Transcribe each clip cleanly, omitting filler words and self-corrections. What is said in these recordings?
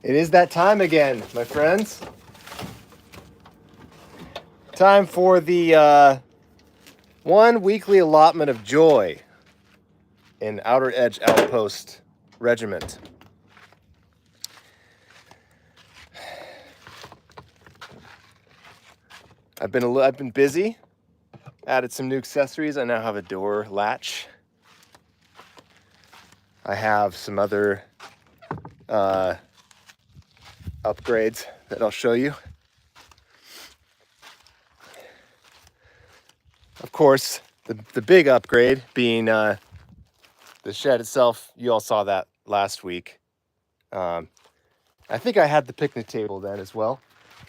It is that time again, my friends. Time for the one weekly allotment of joy in Outer Edge Outpost Regiment. I've been busy. Added some new accessories. I now have a door latch. I have some other upgrades that I'll show you. Of course, the big upgrade being the shed itself. You all saw that last week. I think I had the picnic table then as well,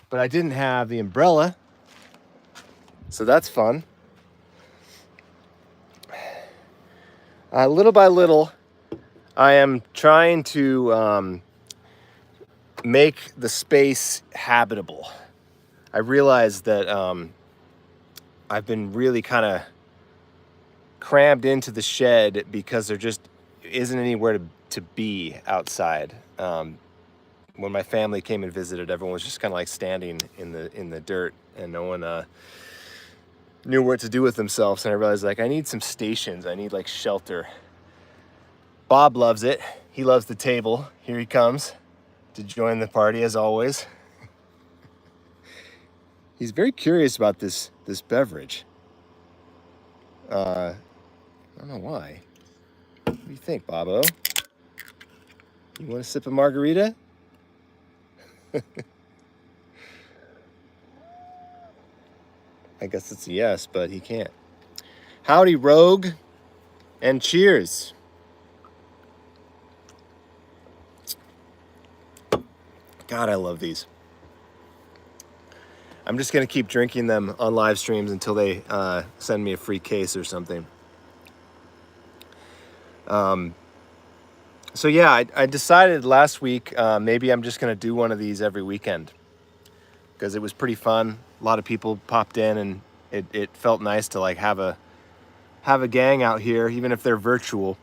but I didn't have the umbrella, so that's fun. Little by little, I am trying to make the space habitable. I realize that I've been really kind of crammed into the shed because there just isn't anywhere to be outside. When my family came and visited, everyone was just kind of like standing in the dirt, and no one knew what to do with themselves. And I realized, like, I need some stations. I need like shelter. Bob loves it. He loves the table. Here he comes to join the party as always. He's very curious about this beverage. I don't know why. What do you think, Bobo? You want a sip of margarita? I guess it's a yes, but he can't. Howdy, Rogue, and cheers. God, I love these. I'm just going to keep drinking them on live streams until they send me a free case or something. So yeah, I decided last week maybe I'm just going to do one of these every weekend because it was pretty fun. A lot of people popped in, and it felt nice to like have a gang out here, even if they're virtual.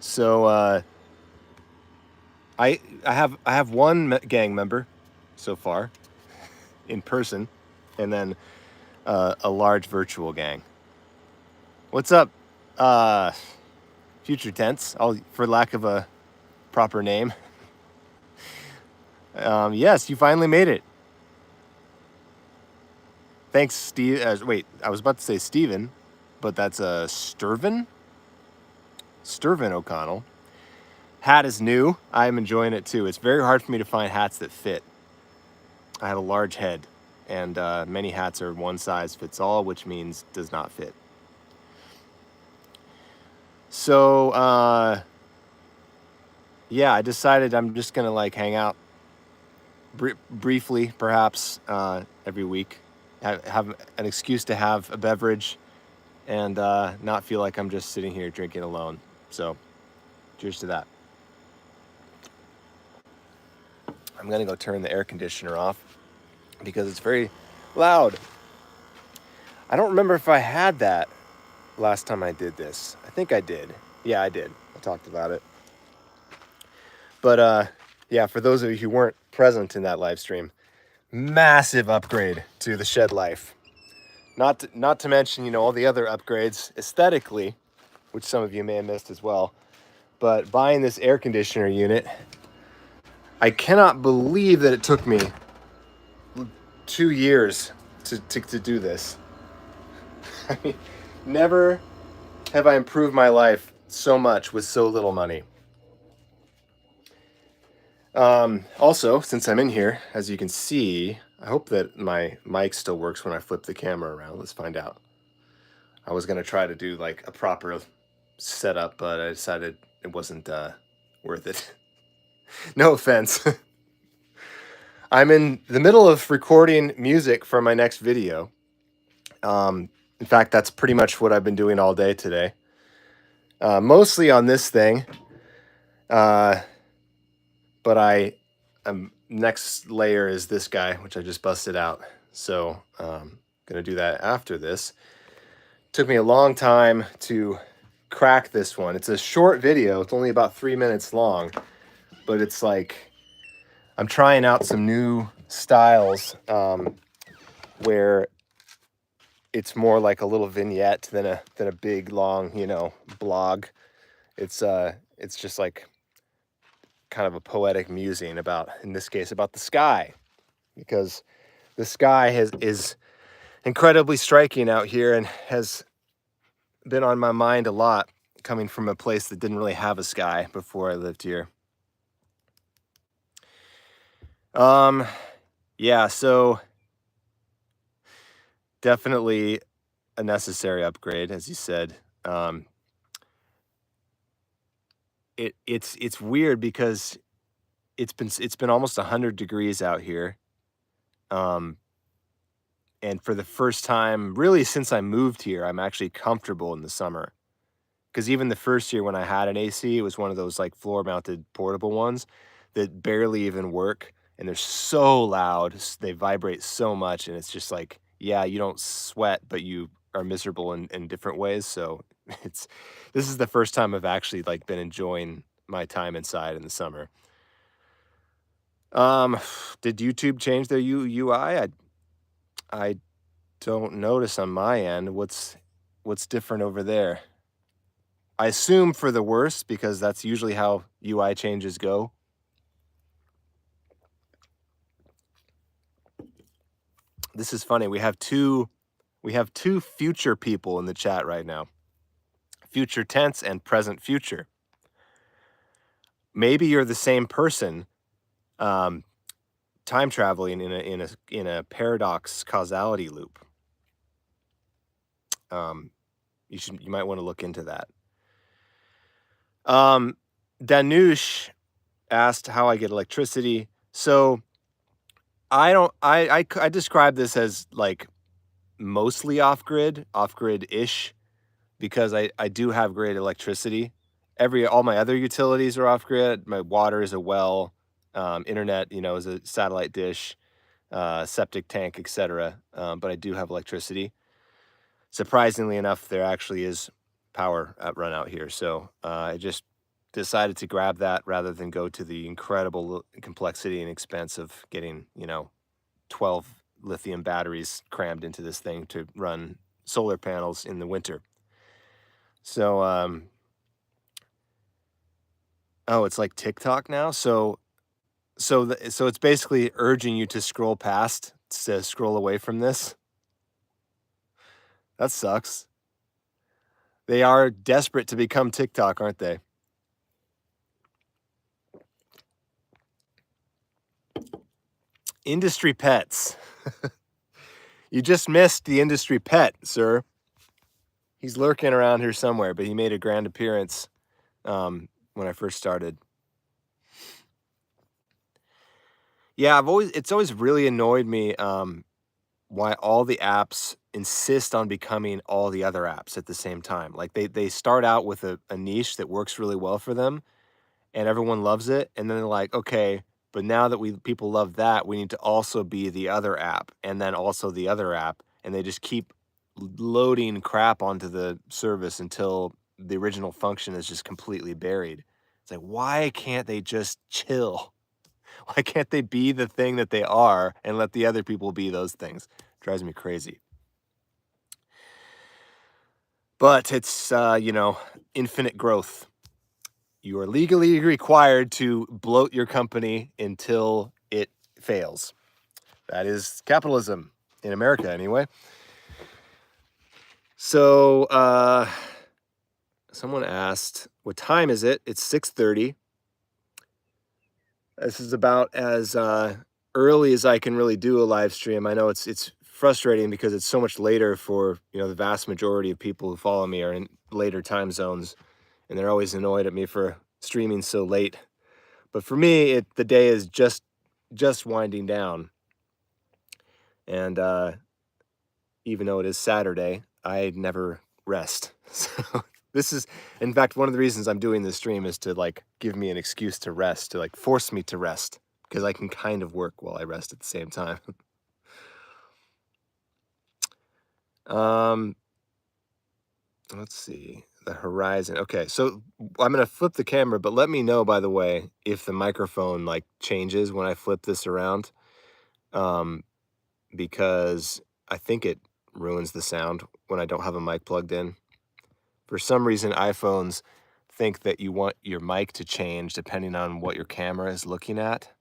So I have one gang member so far in person, and then a large virtual gang. What's up, future tense? For lack of a proper name. Yes, you finally made it. Thanks, Steve. Wait, I was about to say Steven, but that's Sturvin O'Connell. Hat is new. I'm enjoying it too. It's very hard for me to find hats that fit. I have a large head, and many hats are one size fits all, which means does not fit. So yeah, I decided I'm just gonna like hang out briefly, perhaps every week, have an excuse to have a beverage, and not feel like I'm just sitting here drinking alone. So cheers to that. I'm gonna go turn the air conditioner off because it's very loud. I don't remember if I had that last time I did this. I think I did. Yeah, I did. I talked about it. But yeah, for those of you who weren't present in that live stream, massive upgrade to the shed life. Not to mention, all the other upgrades aesthetically, which some of you may have missed as well. But buying this air conditioner unit, I cannot believe that it took me 2 years to do this. I mean, never have I improved my life so much with so little money. Also, since I'm in here, as you can see, I hope that my mic still works when I flip the camera around. Let's find out. I was going to try to do like a proper setup, but I decided it wasn't worth it. No offense. I'm in the middle of recording music for my next video. In fact, that's pretty much what I've been doing all day today. Mostly on this thing. But next layer is this guy, which I just busted out. So I'm going to do that after this. Took me a long time to crack this one. It's a short video. It's only about 3 minutes long. but it's like I'm trying out some new styles where it's more like a little vignette than a big long, you know, blog. It's just like kind of a poetic musing about, in this case, about the sky, because the sky is incredibly striking out here and has been on my mind a lot, coming from a place that didn't really have a sky before I lived here. Yeah, so definitely a necessary upgrade, as you said. It's weird because it's been almost 100 degrees out here. And for the first time, really since I moved here, I'm actually comfortable in the summer. Because even the first year when I had an AC, it was one of those like floor mounted portable ones that barely even work. And they're so loud. They vibrate so much. And it's just like, yeah, you don't sweat, but you are miserable in different ways. So this is the first time I've actually like been enjoying my time inside in the summer. Did YouTube change their UI? I don't notice on my end. What's different over there? I assume for the worse, because that's usually how UI changes go. This is funny. We have two future people in the chat right now. Future tense and present future. Maybe you're the same person, time traveling in a paradox causality loop. You might want to look into that. Danush asked how I get electricity. So I describe this as like mostly off-grid-ish, because I do have great electricity. All my other utilities are off-grid. My water is a well, internet, you know, is a satellite dish, septic tank, etc. But I do have electricity. Surprisingly enough, there actually is power run out here. So I just decided to grab that rather than go to the incredible complexity and expense of getting, you know, 12 lithium batteries crammed into this thing to run solar panels in the winter. So, oh, it's like TikTok now. So it's basically urging you to scroll past, to scroll away from this. That sucks. They are desperate to become TikTok, aren't they? Industry pets. You just missed the industry pet, sir. He's lurking around here somewhere, but he made a grand appearance when I first started. Yeah, it's always really annoyed me why all the apps insist on becoming all the other apps at the same time. Like they start out with a niche that works really well for them, and everyone loves it, and then they're like, okay, but now that people love that, we need to also be the other app, and then also the other app, and they just keep loading crap onto the service until the original function is just completely buried. It's like, why can't they just chill? Why can't they be the thing that they are and let the other people be those things? It drives me crazy. But it's, you know, infinite growth. You are legally required to bloat your company until it fails. That is capitalism, in America anyway. So, someone asked, what time is it? It's 6:30. This is about as early as I can really do a live stream. I know it's frustrating because it's so much later for, you know, the vast majority of people who follow me are in later time zones, and they're always annoyed at me for streaming so late. But for me, the day is just winding down, and even though it is Saturday, I never rest. So this is, in fact, one of the reasons I'm doing this stream is to like give me an excuse to rest, to like force me to rest, because I can kind of work while I rest at the same time. let's see, the horizon. Okay, so I'm gonna flip the camera, but let me know, by the way, if the microphone like changes when I flip this around, um, because I think it ruins the sound when I don't have a mic plugged in. For some reason, iPhones think that you want your mic to change depending on what your camera is looking at,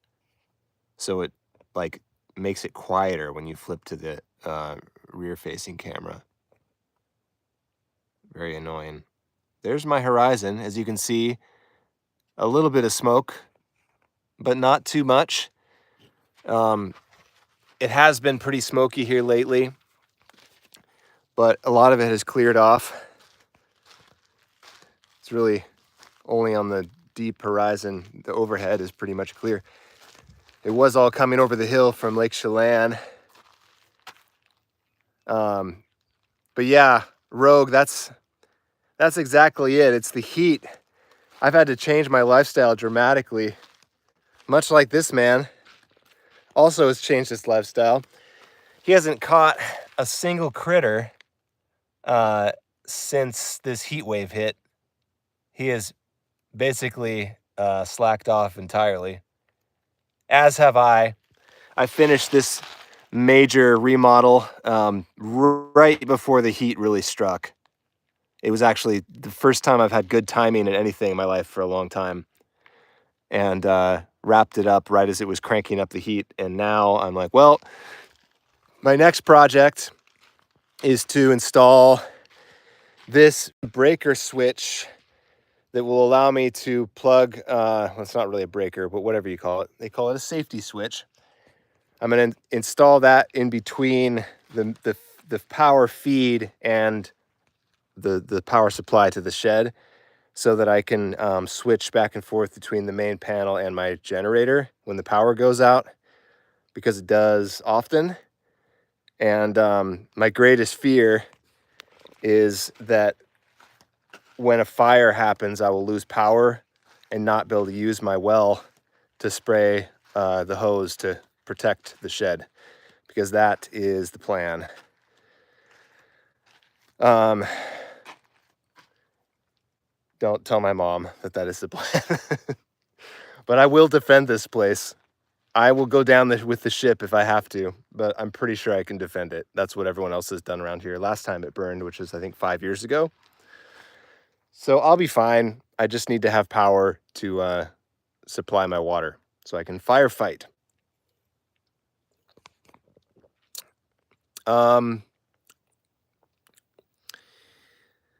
so it like makes it quieter when you flip to the rear-facing camera. Very annoying. There's my horizon. As you can see, a little bit of smoke, but not too much. Um, it has been pretty smoky here lately, but a lot of it has cleared off. It's really only on the deep horizon. The overhead is pretty much clear. It was all coming over the hill from Lake Chelan. But yeah, Rogue, that's exactly it. It's the heat. I've had to change my lifestyle dramatically, much like this man also has changed his lifestyle. He hasn't caught a single critter since this heat wave hit. He has basically slacked off entirely, as have I. I finished this major remodel right before the heat really struck. It was actually the first time I've had good timing in anything in my life for a long time, and wrapped it up right as it was cranking up the heat. And now I'm like, well, my next project is to install this breaker switch that will allow me to plug, well, it's not really a breaker, but whatever you call it. They call it a safety switch. I'm going to install that in between the power feed and the power supply to the shed, so that I can switch back and forth between the main panel and my generator when the power goes out, because it does often. And my greatest fear is that when a fire happens, I will lose power and not be able to use my well to spray the hose to protect the shed, because that is the plan. Don't tell my mom that that is the plan. But I will defend this place. I will go down with the ship if I have to, but I'm pretty sure I can defend it. That's what everyone else has done around here. Last time it burned, which was I think 5 years ago. So I'll be fine. I just need to have power to supply my water so I can firefight.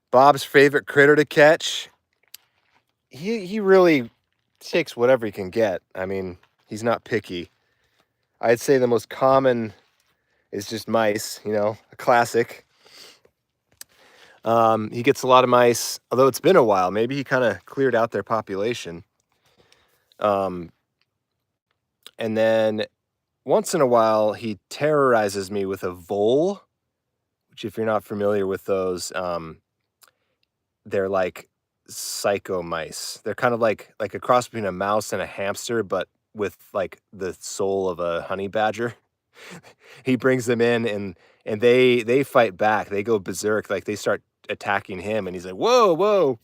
Bob's favorite critter to catch. He really takes whatever he can get. I mean, he's not picky. I'd say the most common is just mice, a classic. He gets a lot of mice, although it's been a while. Maybe he kind of cleared out their population. And then once in a while, he terrorizes me with a vole, which, if you're not familiar with those, they're like psycho mice. They're kind of like a cross between a mouse and a hamster, but with like the soul of a honey badger. He brings them in, and they fight back. They go berserk. Like, they start attacking him, and he's like, whoa, whoa.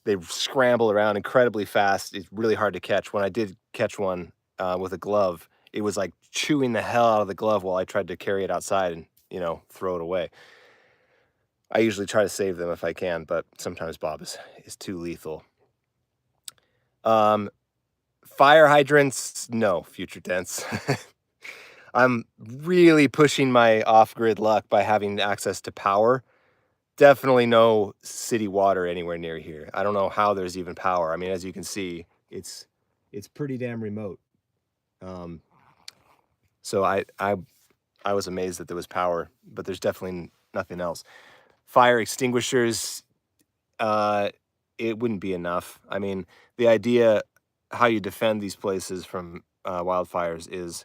They scramble around incredibly fast. It's really hard to catch. When I did catch one with a glove, it was like chewing the hell out of the glove while I tried to carry it outside and, throw it away. I usually try to save them if I can, but sometimes Bob is too lethal. Fire hydrants, no, future tense. I'm really pushing my off-grid luck by having access to power. Definitely no city water anywhere near here. I don't know how there's even power. I mean, as you can see, it's pretty damn remote. So I was amazed that there was power, but there's definitely nothing else. Fire extinguishers, it wouldn't be enough. I mean, the idea how you defend these places from wildfires is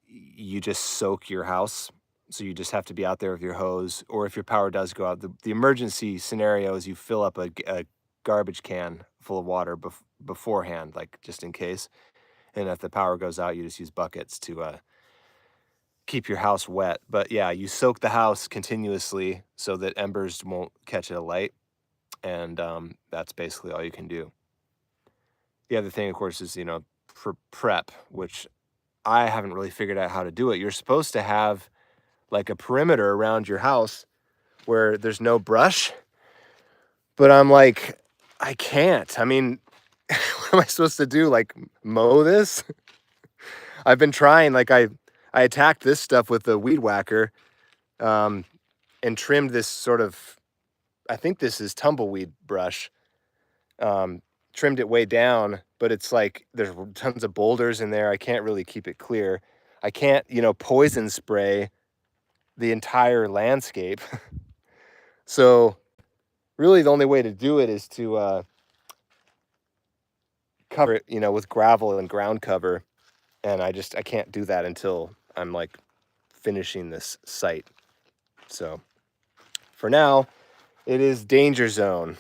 you just soak your house. So you just have to be out there with your hose, or if your power does go out, the emergency scenario is you fill up a garbage can full of water beforehand, like just in case. And if the power goes out, you just use buckets keep your house wet. But yeah, you soak the house continuously so that embers won't catch it alight, and that's basically all you can do. The other thing, of course, is prep, which I haven't really figured out how to do it. You're supposed to have like a perimeter around your house where there's no brush, but I'm like, I can't. I mean, what am I supposed to do? Like mow this? I've been trying. Like I attacked this stuff with the weed whacker, and trimmed this sort of, I think this is tumbleweed brush. Trimmed it way down, but it's like there's tons of boulders in there. I can't really keep it clear. I can't, poison spray the entire landscape. So really the only way to do it is to cover it, with gravel and ground cover. And I can't do that until I'm like finishing this site. So for now, it is danger zone.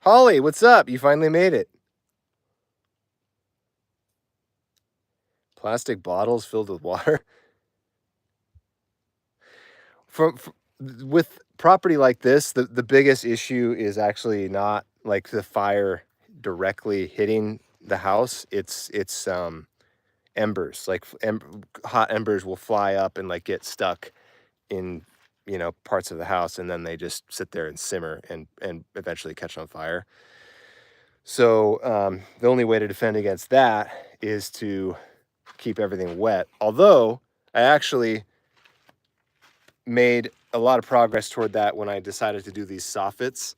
Holly, what's up? You finally made it. Plastic bottles filled with water. With property like this, the biggest issue is actually not like the fire directly hitting the house. It's embers. Like hot embers will fly up and like get stuck in parts of the house, and then they just sit there and simmer and eventually catch on fire. So the only way to defend against that is to keep everything wet. Although I actually made a lot of progress toward that when I decided to do these soffits.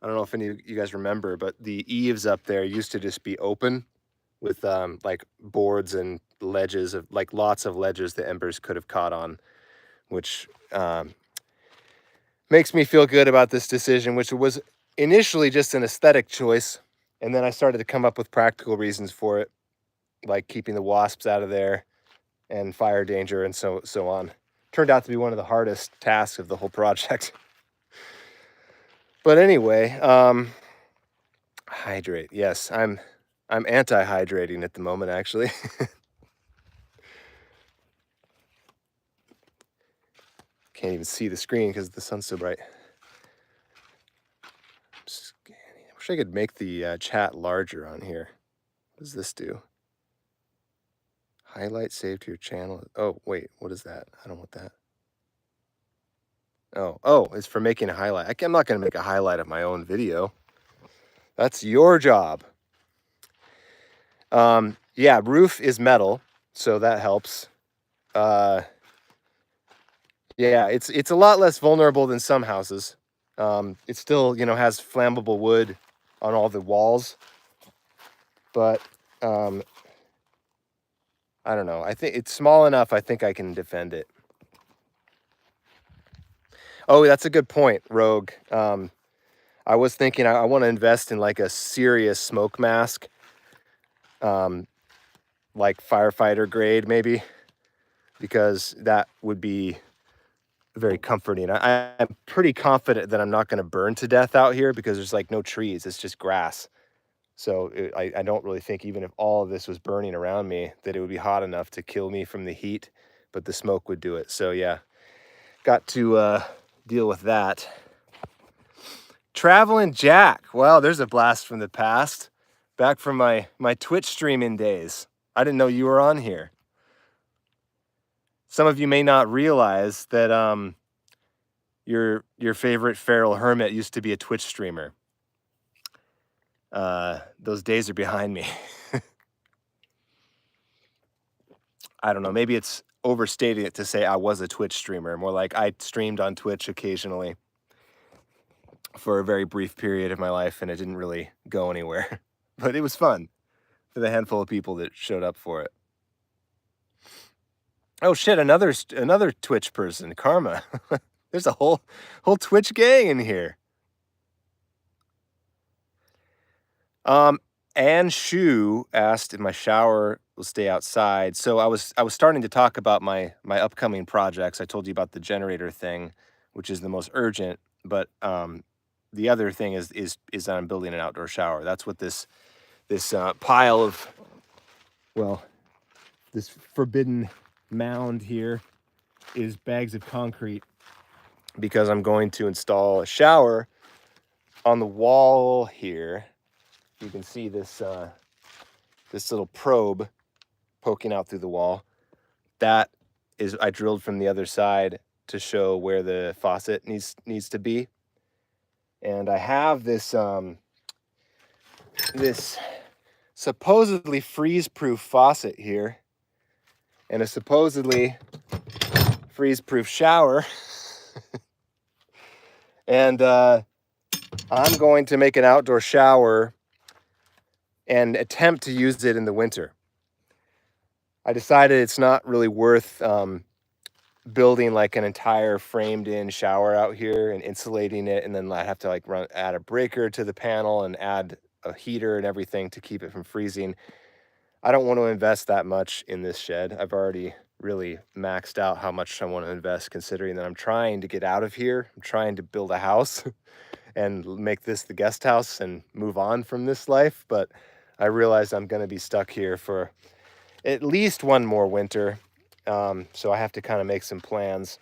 I don't know if any of you guys remember, but the eaves up there used to just be open with like boards and ledges of like lots of ledges the embers could have caught on, which makes me feel good about this decision, which was initially just an aesthetic choice. And then I started to come up with practical reasons for it, like keeping the wasps out of there and fire danger and so on. Turned out to be one of the hardest tasks of the whole project. But anyway, hydrate. Yes, I'm anti-hydrating at the moment, actually. Can't even see the screen because the sun's so bright. I wish I could make the chat larger on here. What does this do? Highlight save to your channel. Oh, wait, what is that? I don't want that. Oh, it's for making a highlight. I'm not going to make a highlight of my own video. That's your job. Yeah, roof is metal, so that helps. Yeah, it's a lot less vulnerable than some houses. It still, has flammable wood on all the walls, but I don't know. I think it's small enough. I think I can defend it. Oh, that's a good point, Rogue. I was thinking I want to invest in like a serious smoke mask, like firefighter grade maybe, because that would be very comforting. I'm pretty confident that I'm not going to burn to death out here because there's like no trees. It's just grass. So I don't really think even if all of this was burning around me that it would be hot enough to kill me from the heat, but the smoke would do it. So yeah, got to deal with that. Traveling Jack. Wow, there's a blast from the past. Back from my Twitch streaming days. I didn't know you were on here. Some of you may not realize that your favorite feral hermit used to be a Twitch streamer. Those days are behind me. I don't know, maybe it's overstating it to say I was a Twitch streamer. More like I streamed on Twitch occasionally for a very brief period of my life, and it didn't really go anywhere. But it was fun for the handful of people that showed up for it. Oh shit, another Twitch person, Karma. There's a whole Twitch gang in here. Anne Shu asked if my shower will stay outside. So I was starting to talk about my upcoming projects. I told you about the generator thing, which is the most urgent, but the other thing is that I'm building an outdoor shower. That's what this pile of, well, this forbidden mound here is bags of concrete because I'm going to install a shower on the wall here. You can see this this little probe poking out through the wall. That is, I drilled from the other side to show where the faucet needs to be. And I have this this supposedly freeze-proof faucet here and a supposedly freeze-proof shower. And I'm going to make an outdoor shower and attempt to use it in the winter. I decided it's not really worth building like an entire framed-in shower out here and insulating it, and then I have to like add a breaker to the panel and add a heater and everything to keep it from freezing. I don't want to invest that much in this shed. I've already really maxed out how much I want to invest, considering that I'm trying to get out of here. I'm trying to build a house and make this the guest house and move on from this life. But I realize I'm going to be stuck here for at least one more winter. So I have to kind of make some plans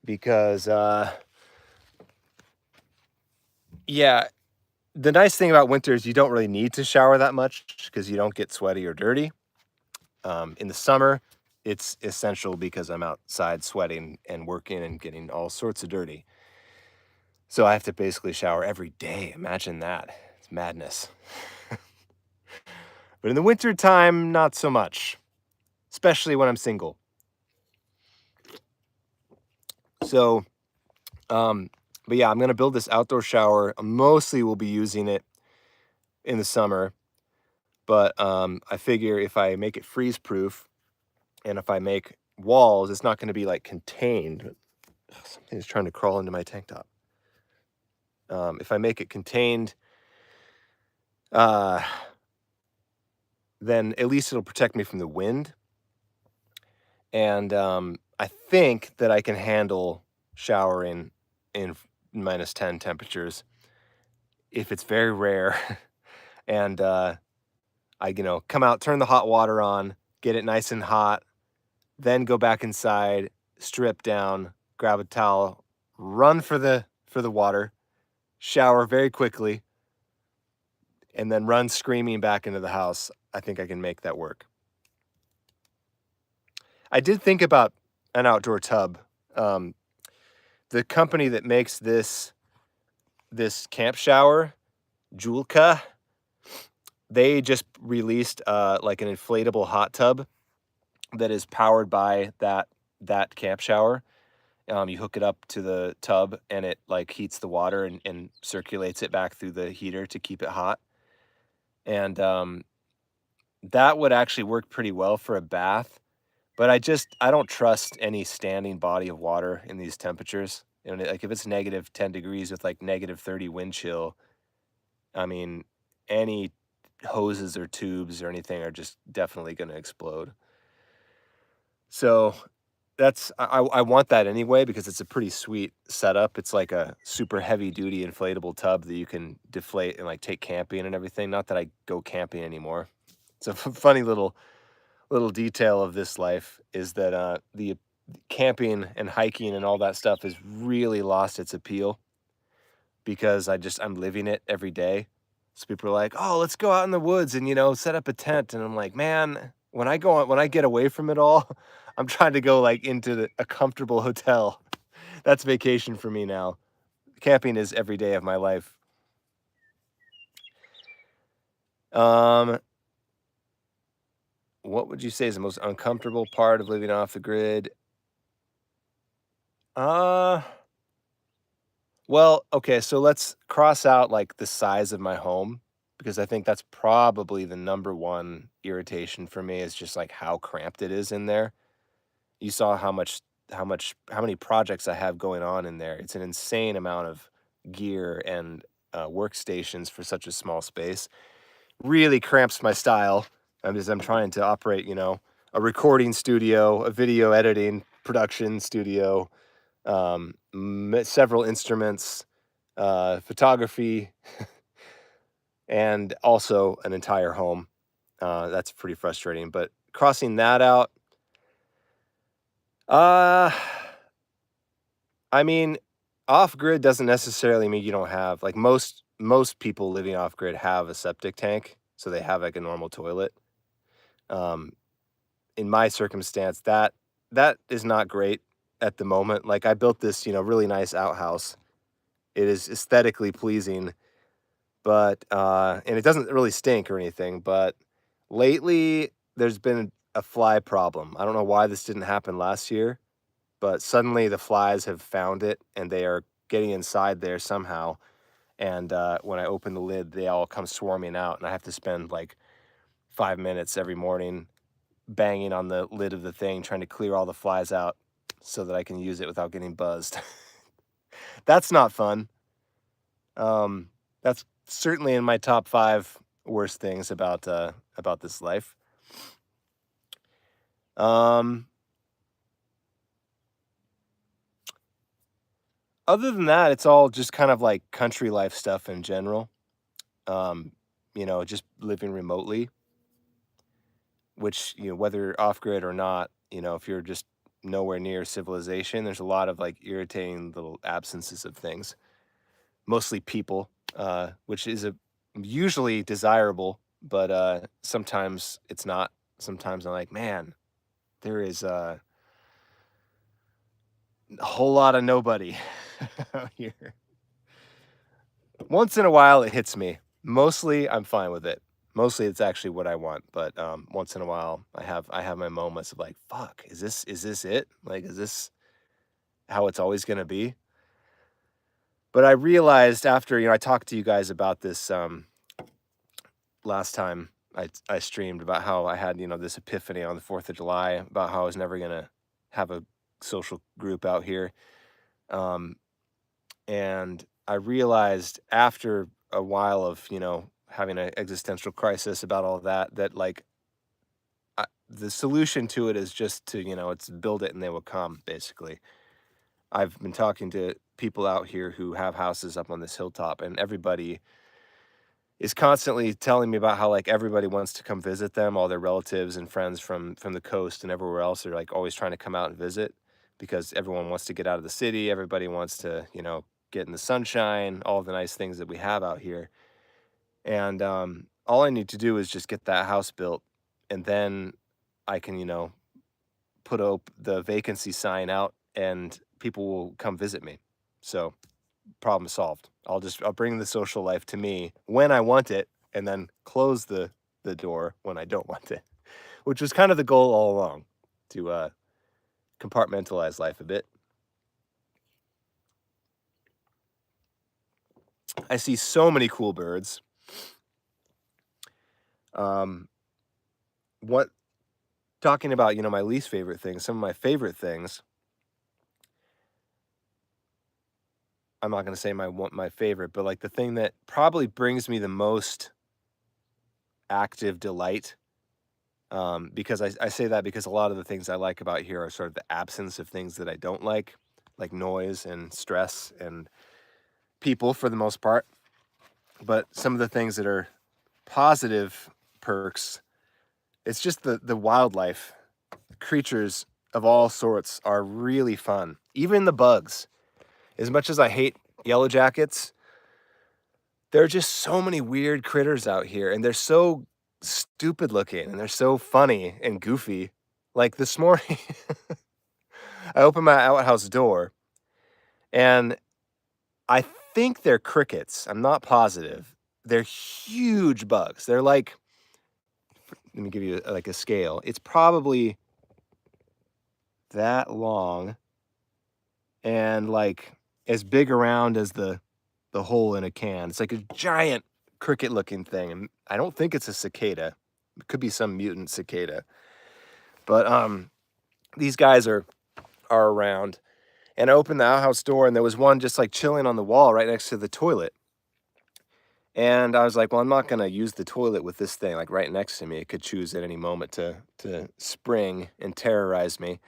because, yeah, the nice thing about winter is you don't really need to shower that much because you don't get sweaty or dirty. In the summer, it's essential because I'm outside sweating and working and getting all sorts of dirty. So I have to basically shower every day. Imagine that. It's madness. But in the winter time, not so much, especially when I'm single. So, but yeah, I'm going to build this outdoor shower. Mostly we'll be using it in the summer, but I figure if I make it freeze-proof and if I make walls, it's not going to be like contained. Something's trying to crawl into my tank top. If I make it contained, then at least it'll protect me from the wind. And I think that I can handle showering in -10 temperatures if it's very rare. And I, come out, turn the hot water on, get it nice and hot, then go back inside, strip down, grab a towel, run for the water, shower very quickly, and then run screaming back into the house. I think I can make that work. I did think about an outdoor tub. The company that makes this camp shower, Julka, they just released like an inflatable hot tub that is powered by that camp shower. You hook it up to the tub and it like heats the water and circulates it back through the heater to keep it hot. And that would actually work pretty well for a bath. But I don't trust any standing body of water in these temperatures. Like if it's -10 degrees with like -30 wind chill, I mean, any hoses or tubes or anything are just definitely going to explode. So I want that anyway because it's a pretty sweet setup. It's like a super heavy duty inflatable tub that you can deflate and like take camping and everything. Not that I go camping anymore. It's a funny little detail of this life is that the camping and hiking and all that stuff has really lost its appeal because I'm living it every day. So people are like, "Oh, let's go out in the woods and set up a tent." And I'm like, "Man, when I get away from it all, I'm trying to go like into a comfortable hotel. That's vacation for me now. Camping is every day of my life." What would you say is the most uncomfortable part of living off the grid? Well, okay, so let's cross out like the size of my home because I think that's probably the number one irritation for me is just like how cramped it is in there. You saw how many projects I have going on in there. It's an insane amount of gear and workstations for such a small space. Really cramps my style because I'm trying to operate, a recording studio, a video editing production studio, several instruments, photography, and also an entire home. That's pretty frustrating. But crossing that out, Uh, I mean, off grid doesn't necessarily mean you don't have like most people living off grid have a septic tank, so they have like a normal toilet. Um, in my circumstance, that is not great at the moment. Like I built this, really nice outhouse. It is aesthetically pleasing, but and it doesn't really stink or anything, but lately there's been a fly problem. I don't know why this didn't happen last year, but suddenly the flies have found it and they are getting inside there somehow. And when I open the lid, they all come swarming out, and I have to spend like 5 minutes every morning banging on the lid of the thing, trying to clear all the flies out so that I can use it without getting buzzed. That's not fun. That's certainly in my top 5 worst things about this life. Um, Other than that, it's all just kind of like country life stuff in general. Um, just living remotely, which, whether off grid or not, if you're just nowhere near civilization, there's a lot of like irritating little absences of things, mostly people, which is usually desirable, but sometimes it's not. Sometimes I'm like, man, there is a whole lot of nobody out here. Once in a while, it hits me. Mostly, I'm fine with it. Mostly, it's actually what I want. But once in a while, I have my moments of like, fuck, is this it? Like, is this how it's always gonna be? But I realized after I talked to you guys about this last time I streamed about how I had this epiphany on the 4th of July about how I was never gonna have a social group out here. Um, And I realized after a while of, having an existential crisis about all that, that like the solution to it is just to, it's build it and they will come, basically. I've been talking to people out here who have houses up on this hilltop, and everybody is constantly telling me about how like everybody wants to come visit them, all their relatives and friends from the coast and everywhere else are like always trying to come out and visit because everyone wants to get out of the city, everybody wants to, get in the sunshine, all the nice things that we have out here. And all I need to do is just get that house built, and then I can, put the vacancy sign out and people will come visit me. So problem solved. I'll bring the social life to me when I want it, and then close the door when I don't want it, which was kind of the goal all along, to compartmentalize life a bit. I see so many cool birds. Um, what Talking about my least favorite things, some of my favorite things. I'm not going to say my favorite, but like the thing that probably brings me the most active delight. Because I say that because a lot of the things I like about here are sort of the absence of things that I don't like noise and stress and people for the most part. But some of the things that are positive perks, it's just the wildlife. Creatures of all sorts are really fun. Even the bugs. As much as I hate yellow jackets, there are just so many weird critters out here, and they're so stupid looking, and they're so funny and goofy. Like this morning, I opened my outhouse door, and I think they're crickets. I'm not positive. They're huge bugs. They're like, let me give you like a scale. It's probably that long and like as big around as the hole in a can. It's like a giant cricket looking thing. And I don't think it's a cicada. It could be some mutant cicada. But these guys are around. And I opened the outhouse door, and there was one just like chilling on the wall right next to the toilet. And I was like, well, I'm not gonna use the toilet with this thing like right next to me. It could choose at any moment to spring and terrorize me.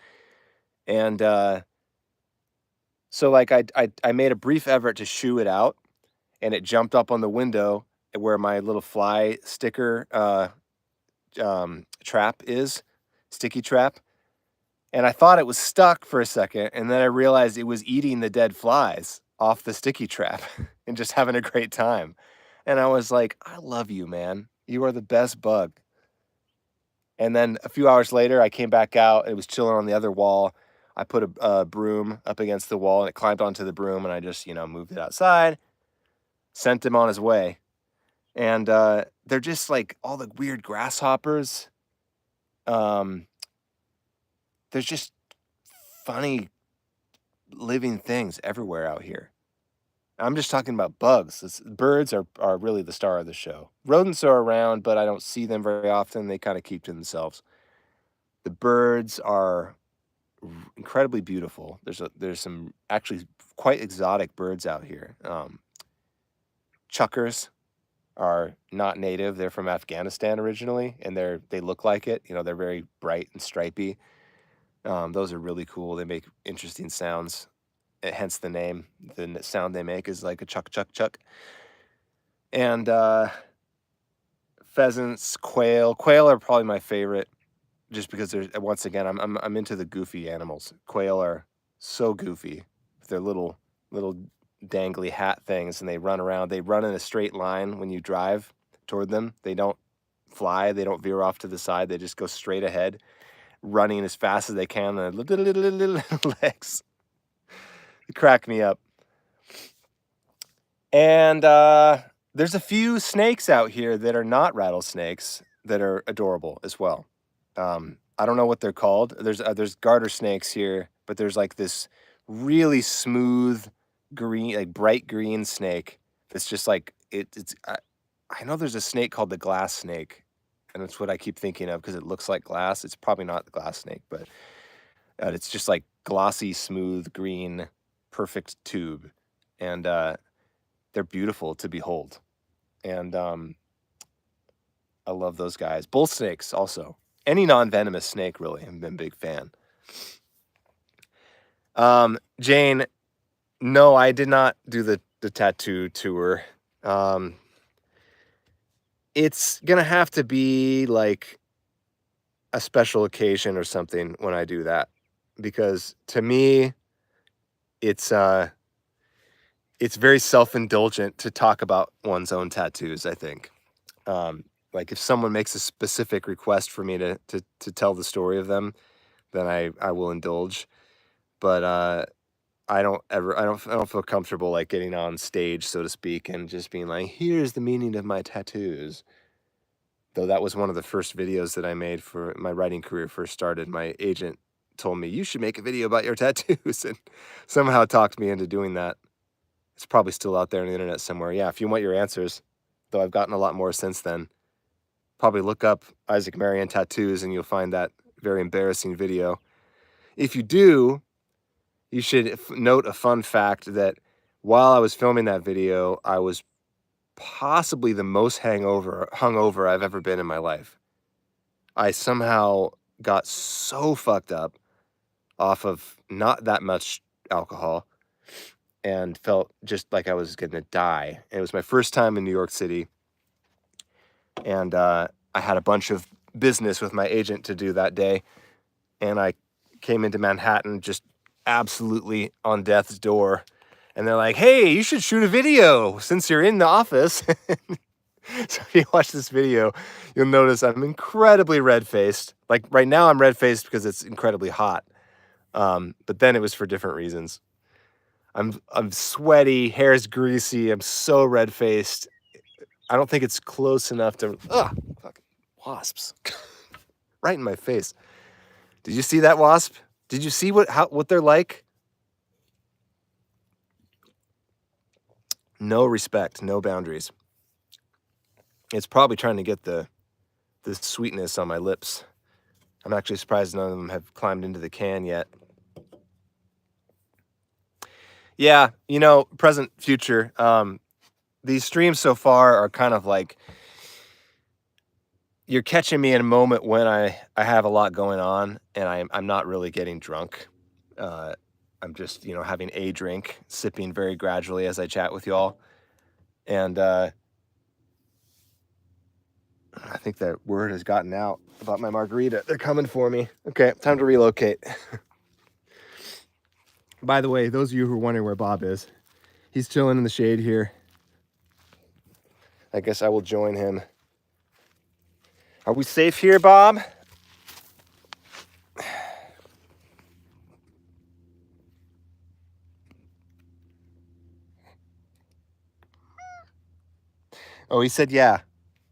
And so like I made a brief effort to shoo it out, and it jumped up on the window where my little fly sticker trap is, sticky trap. And I thought it was stuck for a second, and then I realized it was eating the dead flies off the sticky trap and just having a great time. And I was like, I love you, man. You are the best bug. And then a few hours later, I came back out. It was chilling on the other wall. I put a broom up against the wall, and it climbed onto the broom, and I just, moved it outside, sent him on his way. And they're just like all the weird grasshoppers. There's just funny living things everywhere out here. I'm just talking about bugs. Birds are really the star of the show. Rodents are around, but I don't see them very often. They kind of keep to themselves. The birds are incredibly beautiful. There's some actually quite exotic birds out here. Chuckers are not native. They're from Afghanistan originally, and they look like it. They're very bright and stripy. Those are really cool. They make interesting sounds. Hence the name. The sound they make is like a chuck, chuck, chuck. And pheasants, quail. Quail are probably my favorite, just because once again, I'm into the goofy animals. Quail are so goofy with their little dangly hat things, and they run around. They run in a straight line when you drive toward them. They don't fly. They don't veer off to the side. They just go straight ahead, running as fast as they can on their little legs. They crack me up. And there's a few snakes out here that are not rattlesnakes that are adorable as well. I don't know what they're called. There's garter snakes here, but there's like this really smooth green, like bright green snake that's just like I know there's a snake called the glass snake, and it's what I keep thinking of because it looks like glass. It's probably not the glass snake, but it's just like glossy, smooth, green, perfect tube, and they're beautiful to behold. And I love those guys. Bull snakes also. Any non-venomous snake, really. I've been a big fan. Jane, no, I did not do the tattoo tour. It's going to have to be like a special occasion or something when I do that. Because to me, it's very self-indulgent to talk about one's own tattoos, I think. Like if someone makes a specific request for me to tell the story of them, then I will indulge. But I don't feel comfortable like getting on stage, so to speak, and just being like, here's the meaning of my tattoos. Though that was one of the first videos that I made for my writing career first started. My agent told me, you should make a video about your tattoos, and somehow talked me into doing that. It's probably still out there on the internet somewhere. Yeah, if you want your answers, though I've gotten a lot more since then. Probably look up Isaac Marion tattoos and you'll find that very embarrassing video. If you do, you should note a fun fact that while I was filming that video, I was possibly the most hungover I've ever been in my life. I somehow got so fucked up off of not that much alcohol and felt just like I was going to die. And it was my first time in New York City. And I had a bunch of business with my agent to do that day. And I came into Manhattan just absolutely on death's door. And they're like, hey, you should shoot a video since you're in the office. So if you watch this video, you'll notice I'm incredibly red-faced. Like right now I'm red-faced because it's incredibly hot. But then it was for different reasons. I'm sweaty, hair's greasy, I'm so red-faced. I don't think it's close enough to... Ugh, fucking wasps. Right in my face. Did you see that wasp? Did you see what they're like? No respect, no boundaries. It's probably trying to get the sweetness on my lips. I'm actually surprised none of them have climbed into the can yet. Yeah, present, future. These streams so far are kind of like you're catching me in a moment when I have a lot going on and I'm not really getting drunk. I'm just, having a drink, sipping very gradually as I chat with y'all. And I think that word has gotten out about my margarita. They're coming for me. Okay, time to relocate. By the way, those of you who are wondering where Bob is, he's chilling in the shade here. I guess I will join him. Are we safe here, Bob? Oh, he said yeah.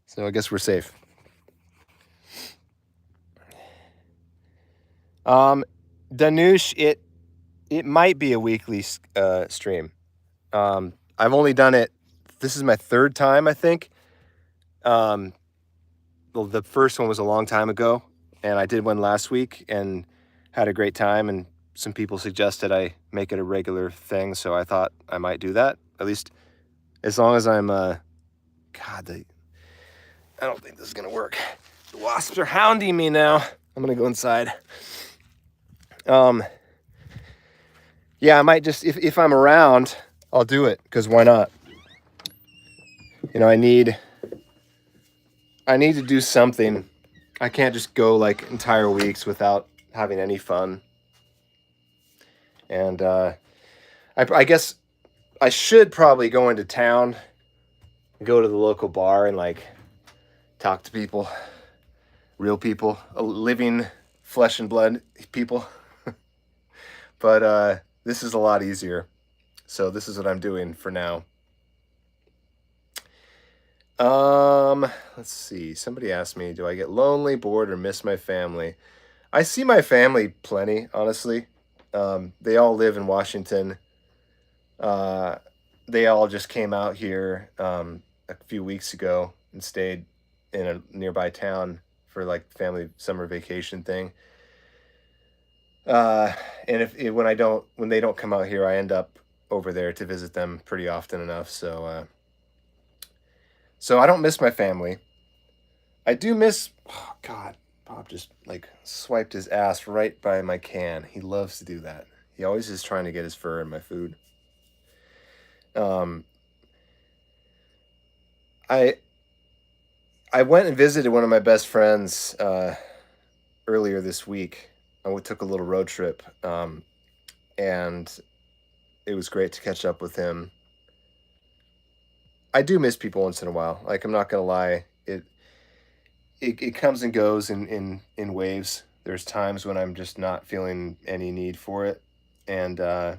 So I guess we're safe. Danush, it might be a weekly stream. I've only done it. This is my third time, I think. Well, the first one was a long time ago, and I did one last week and had a great time. And some people suggested I make it a regular thing, so I thought I might do that. At least as long as I'm. God, I don't think this is gonna work. The wasps are hounding me now. I'm gonna go inside. Yeah, I might just if I'm around, I'll do it because why not? You know, I need to do something. I can't just go like entire weeks without having any fun. And I guess I should probably go into town, go to the local bar and like talk to people, real people, living flesh and blood people. But this is a lot easier. So this is what I'm doing for now. Let's see. Somebody asked me, do I get lonely, bored, or miss my family? I see my family plenty, honestly. They all live in Washington. They all just came out here a few weeks ago and stayed in a nearby town for like family summer vacation thing. And when they don't come out here, I end up over there to visit them pretty often enough. So I don't miss my family. I do miss. Oh God, Bob just like swiped his ass right by my can. He loves to do that. He always is trying to get his fur in my food. I went and visited one of my best friends earlier this week. I took a little road trip, and it was great to catch up with him. I do miss people once in a while. Like, I'm not gonna lie, it comes and goes in waves. There's times when I'm just not feeling any need for it, and man,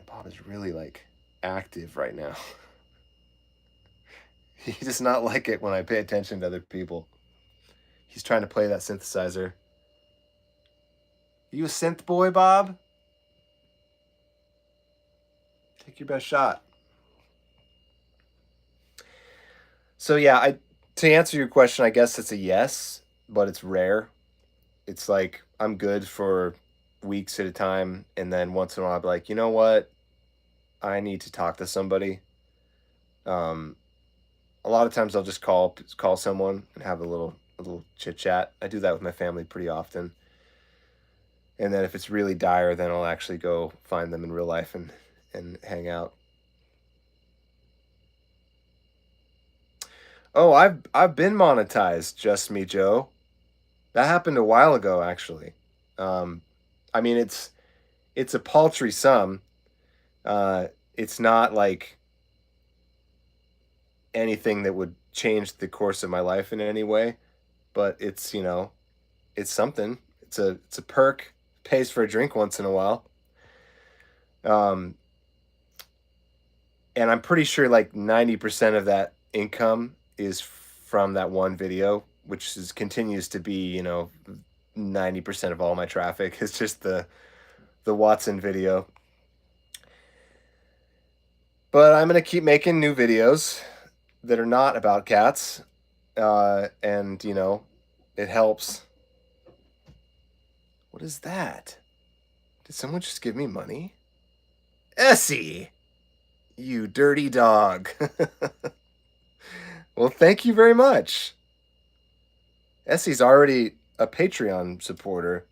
Bob is really like active right now. He does not like it when I pay attention to other people. He's trying to play that synthesizer. You a synth boy, Bob? Take your best shot. So yeah, to answer your question, I guess it's a yes, but it's rare. It's like I'm good for weeks at a time, and then once in a while I'll be like, you know what? I need to talk to somebody. Um, a lot of times I'll just call someone and have a little chit chat. I do that with my family pretty often. And then if it's really dire, then I'll actually go find them in real life and hang out. Oh, I've been monetized, Just Me Joe. That happened a while ago, actually. I mean, it's a paltry sum. It's not like anything that would change the course of my life in any way, but it's it's something. It's a perk. Pays for a drink once in a while. Um, and I'm pretty sure like 90% of that income is from that one video, which continues to be 90% of all my traffic. It's just the Watson video. But I'm gonna keep making new videos that are not about cats, and it helps. What is that? Did someone just give me money? Essie, you dirty dog. Well, thank you very much. Essie's already a Patreon supporter,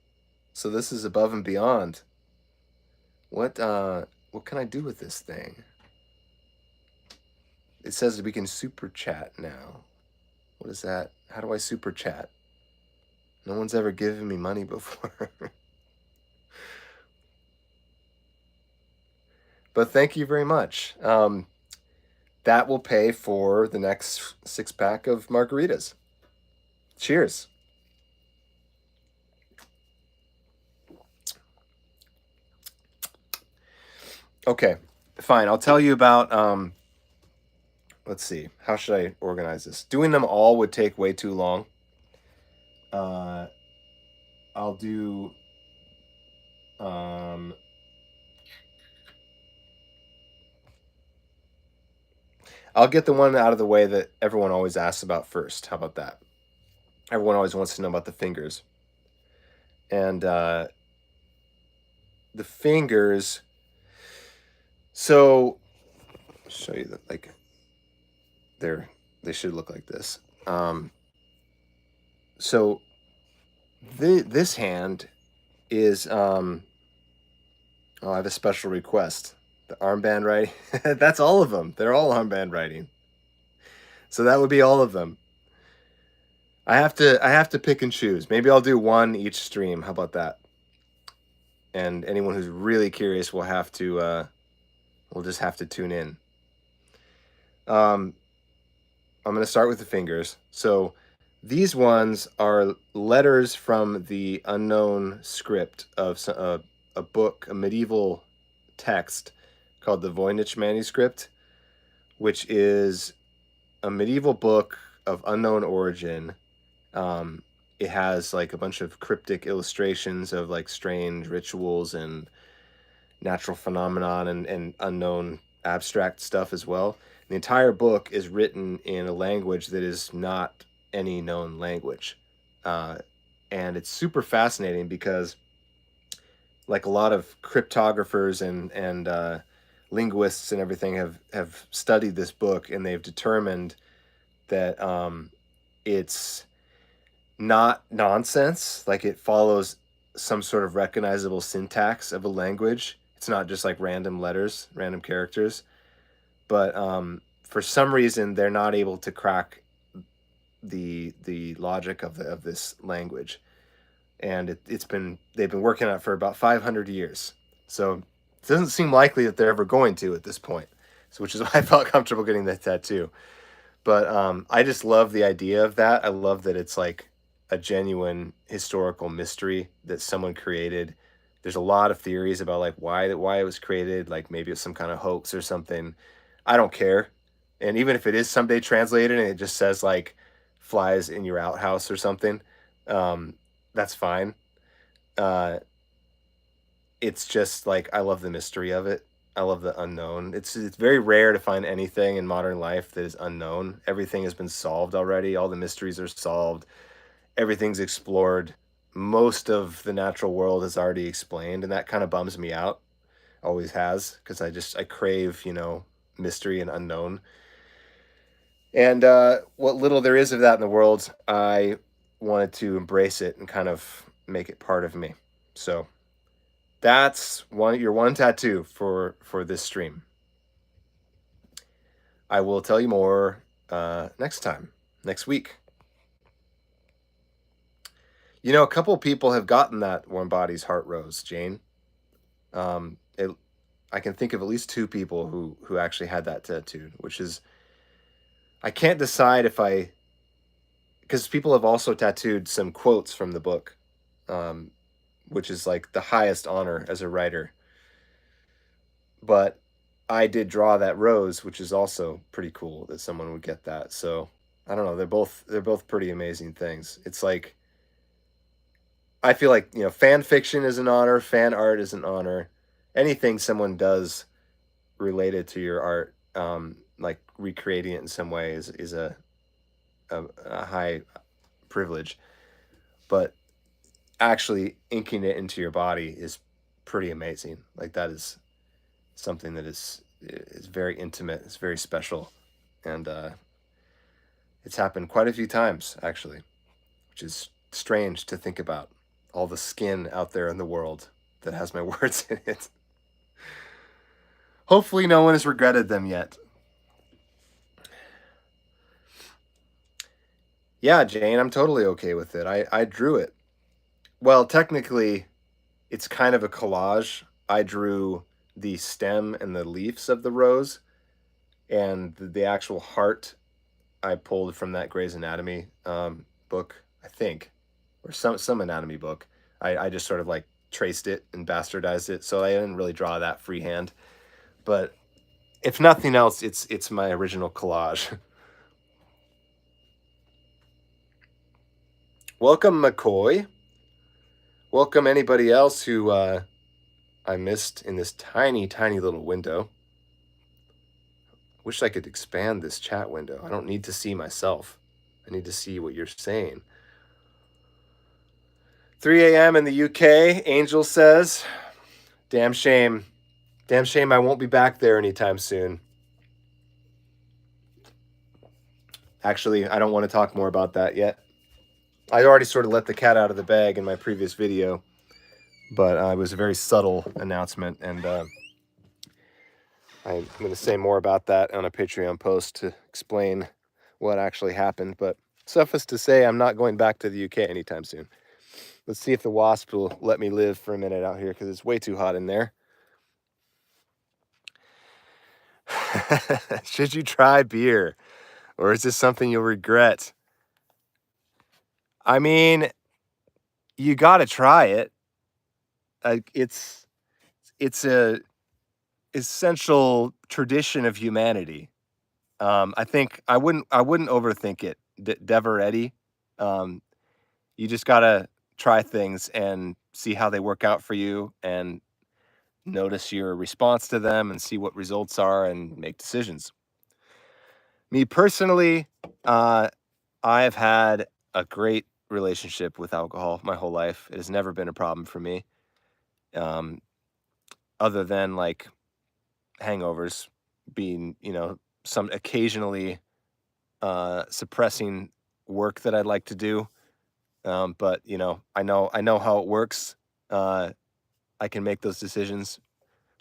so this is above and beyond. What can I do with this thing? It says that we can super chat now. What is that? How do I super chat? No one's ever given me money before. But thank you very much. That will pay for the next 6-pack of margaritas. Cheers. Okay, fine. I'll tell you about, let's see. How should I organize this? Doing them all would take way too long. I'll do, I'll get the one out of the way that everyone always asks about first. How about that? Everyone always wants to know about the fingers. And the fingers, so I'll show you that, like, they should look like this. So this hand is, oh, I have a special request. The armband writing. That's all of them. They're all armband writing. So that would be all of them. I have to pick and choose. Maybe I'll do one each stream. How about that? And anyone who's really curious will have to will just have to tune in. I'm going to start with the fingers. So these ones are letters from the unknown script of a book, a medieval text called the Voynich manuscript, which is a medieval book of unknown origin. It has like a bunch of cryptic illustrations of like strange rituals and natural phenomenon and unknown abstract stuff as well. The entire book is written in a language that is not any known language. And it's super fascinating because, like, a lot of cryptographers and linguists and everything have studied this book, and they've determined that it's not nonsense. Like, it follows some sort of recognizable syntax of a language. It's not just like random letters, random characters. But for some reason, they're not able to crack the logic of this language, and they've been working on it for about 500 years. So it doesn't seem likely that they're ever going to at this point. So, which is why I felt comfortable getting that tattoo. But I just love the idea of that. I love that it's like a genuine historical mystery that someone created. There's a lot of theories about like why it was created. Like maybe it's some kind of hoax or something. I don't care. And even if it is someday translated and it just says like flies in your outhouse or something, that's fine. It's just like I love the mystery of it. I love the unknown. It's very rare to find anything in modern life that is unknown. Everything has been solved already. All the mysteries are solved. Everything's explored. Most of the natural world is already explained, and that kind of bums me out. Always has, because I crave, mystery and unknown. And what little there is of that in the world, I wanted to embrace it and kind of make it part of me. So that's your one tattoo for this stream. I will tell you more next week. A couple of people have gotten that Warm Bodies Heart Rose, Jane. I can think of at least 2 people who actually had that tattooed, which is, I can't decide because people have also tattooed some quotes from the book, which is like the highest honor as a writer. But I did draw that rose, which is also pretty cool that someone would get that. So I don't know. They're both pretty amazing things. It's like, I feel like, fan fiction is an honor, fan art is an honor. Anything someone does related to your art, like recreating it in some way is a high privilege. But actually inking it into your body is pretty amazing. Like, that is something that is very intimate. It's very special. And it's happened quite a few times, actually, which is strange to think about. All the skin out there in the world that has my words in it. Hopefully no one has regretted them yet. Yeah, Jane, I'm totally okay with it. I drew it. Well, technically, it's kind of a collage. I drew the stem and the leaves of the rose, and the actual heart I pulled from that Grey's Anatomy book, I think, or some anatomy book. I just sort of like traced it and bastardized it, so I didn't really draw that freehand. But if nothing else, it's my original collage. Welcome, McCoy. Welcome anybody else who I missed in this tiny, tiny little window. Wish I could expand this chat window. I don't need to see myself. I need to see what you're saying. 3 a.m. in the UK, Angel says. Damn shame. Damn shame I won't be back there anytime soon. Actually, I don't want to talk more about that yet. I already sort of let the cat out of the bag in my previous video, but it was a very subtle announcement, and I'm going to say more about that on a Patreon post to explain what actually happened. But suffice to say, I'm not going back to the UK anytime soon. Let's see if the wasp will let me live for a minute out here, because it's way too hot in there. Should you try beer? Or is this something you'll regret? I mean, you got to try it. It's a essential tradition of humanity. I think I wouldn't overthink it. Dever Eddy. You just gotta try things and see how they work out for you, and notice your response to them, and see what results are, and make decisions. Me personally, I have had a great relationship with alcohol my whole life. It has never been a problem for me, um, other than like hangovers being, some occasionally suppressing work that I'd like to do. But I know how it works. I can make those decisions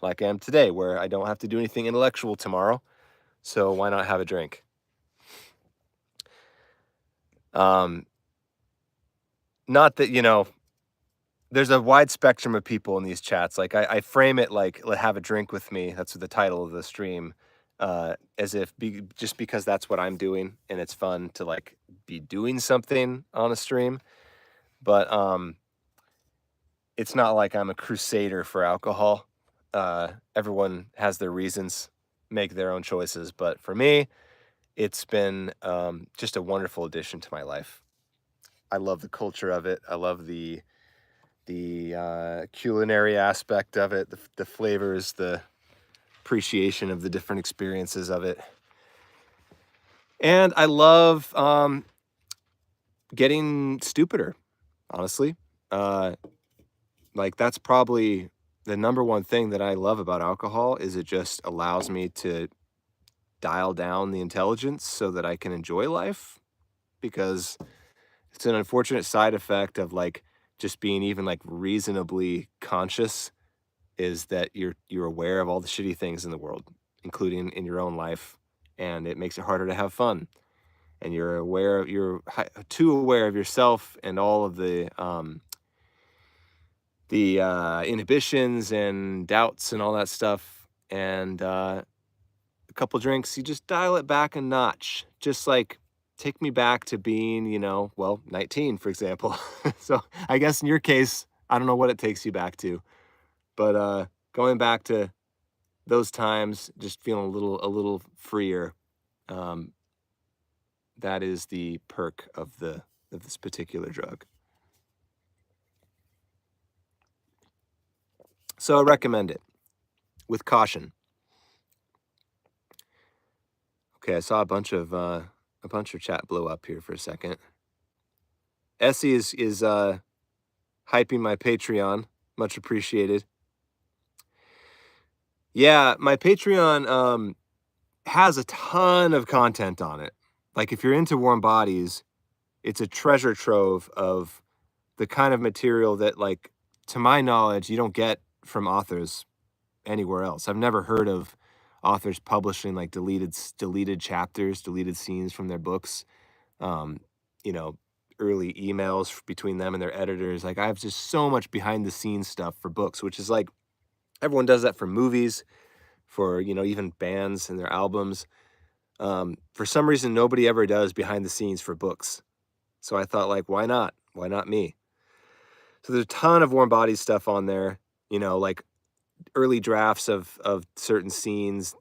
like I am today, where I don't have to do anything intellectual tomorrow. So why not have a drink? Not that, there's a wide spectrum of people in these chats. Like I frame it like, have a drink with me. That's the title of the stream. As if just because that's what I'm doing, and it's fun to like be doing something on a stream. But it's not like I'm a crusader for alcohol. Everyone has their reasons, make their own choices. But for me, it's been just a wonderful addition to my life. I love the culture of it. I love the culinary aspect of it, the flavors, the appreciation of the different experiences of it. And I love getting stupider, honestly. Like that's probably the number one thing that I love about alcohol, is it just allows me to dial down the intelligence so that I can enjoy life, because it's an unfortunate side effect of like just being even like reasonably conscious, is that you're aware of all the shitty things in the world, including in your own life, and it makes it harder to have fun. And you're too aware of yourself and all of the inhibitions and doubts and all that stuff. And a couple drinks, you just dial it back a notch. Just like take me back to being, 19, for example. So I guess in your case, I don't know what it takes you back to, but going back to those times, just feeling a little freer. That is the perk of this particular drug. So I recommend it with caution. Okay, I saw a bunch of chat blow up here for a second. Essie is hyping my Patreon, much appreciated. Yeah, my Patreon has a ton of content on it. Like if you're into warm bodies, it's a treasure trove of the kind of material that, like, to my knowledge, you don't get from authors anywhere else. I've never heard of authors publishing like deleted chapters, deleted scenes from their books. you know, early emails between them and their editors. Like I have just so much behind the scenes stuff for books, which is like everyone does that for movies, for, you know, even bands and their albums. For some reason, nobody ever does behind the scenes for books. So I thought, like, why not? Why not me? So there's a ton of Warm Bodies stuff on there, you know, like early drafts of certain scenes,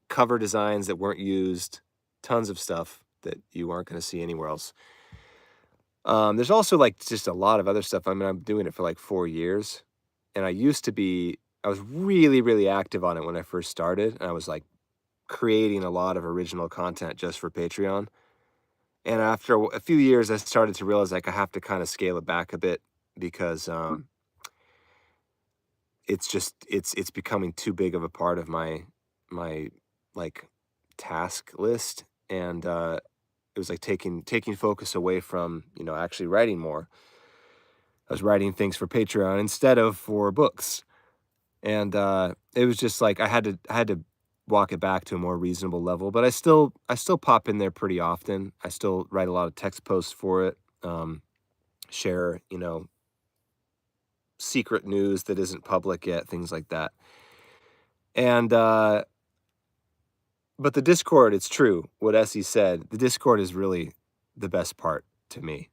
cover designs that weren't used, tons of stuff that you aren't going to see anywhere else. There's also like just a lot of other stuff. I mean, I'm doing it for like 4 years, and I was really, really active on it when I first started, and I was like creating a lot of original content just for Patreon. And after a few years, I started to realize like I have to kind of scale it back a bit because it's becoming too big of a part of my like task list, and it was like taking focus away from, you know, actually writing more. I was writing things for Patreon instead of for books, and it was just like I had to walk it back to a more reasonable level. But I still pop in there pretty often. I still write a lot of text posts for it. Share, you know, secret news that isn't public yet, things like that. And but the Discord, it's true what Essie said. The Discord is really the best part to me.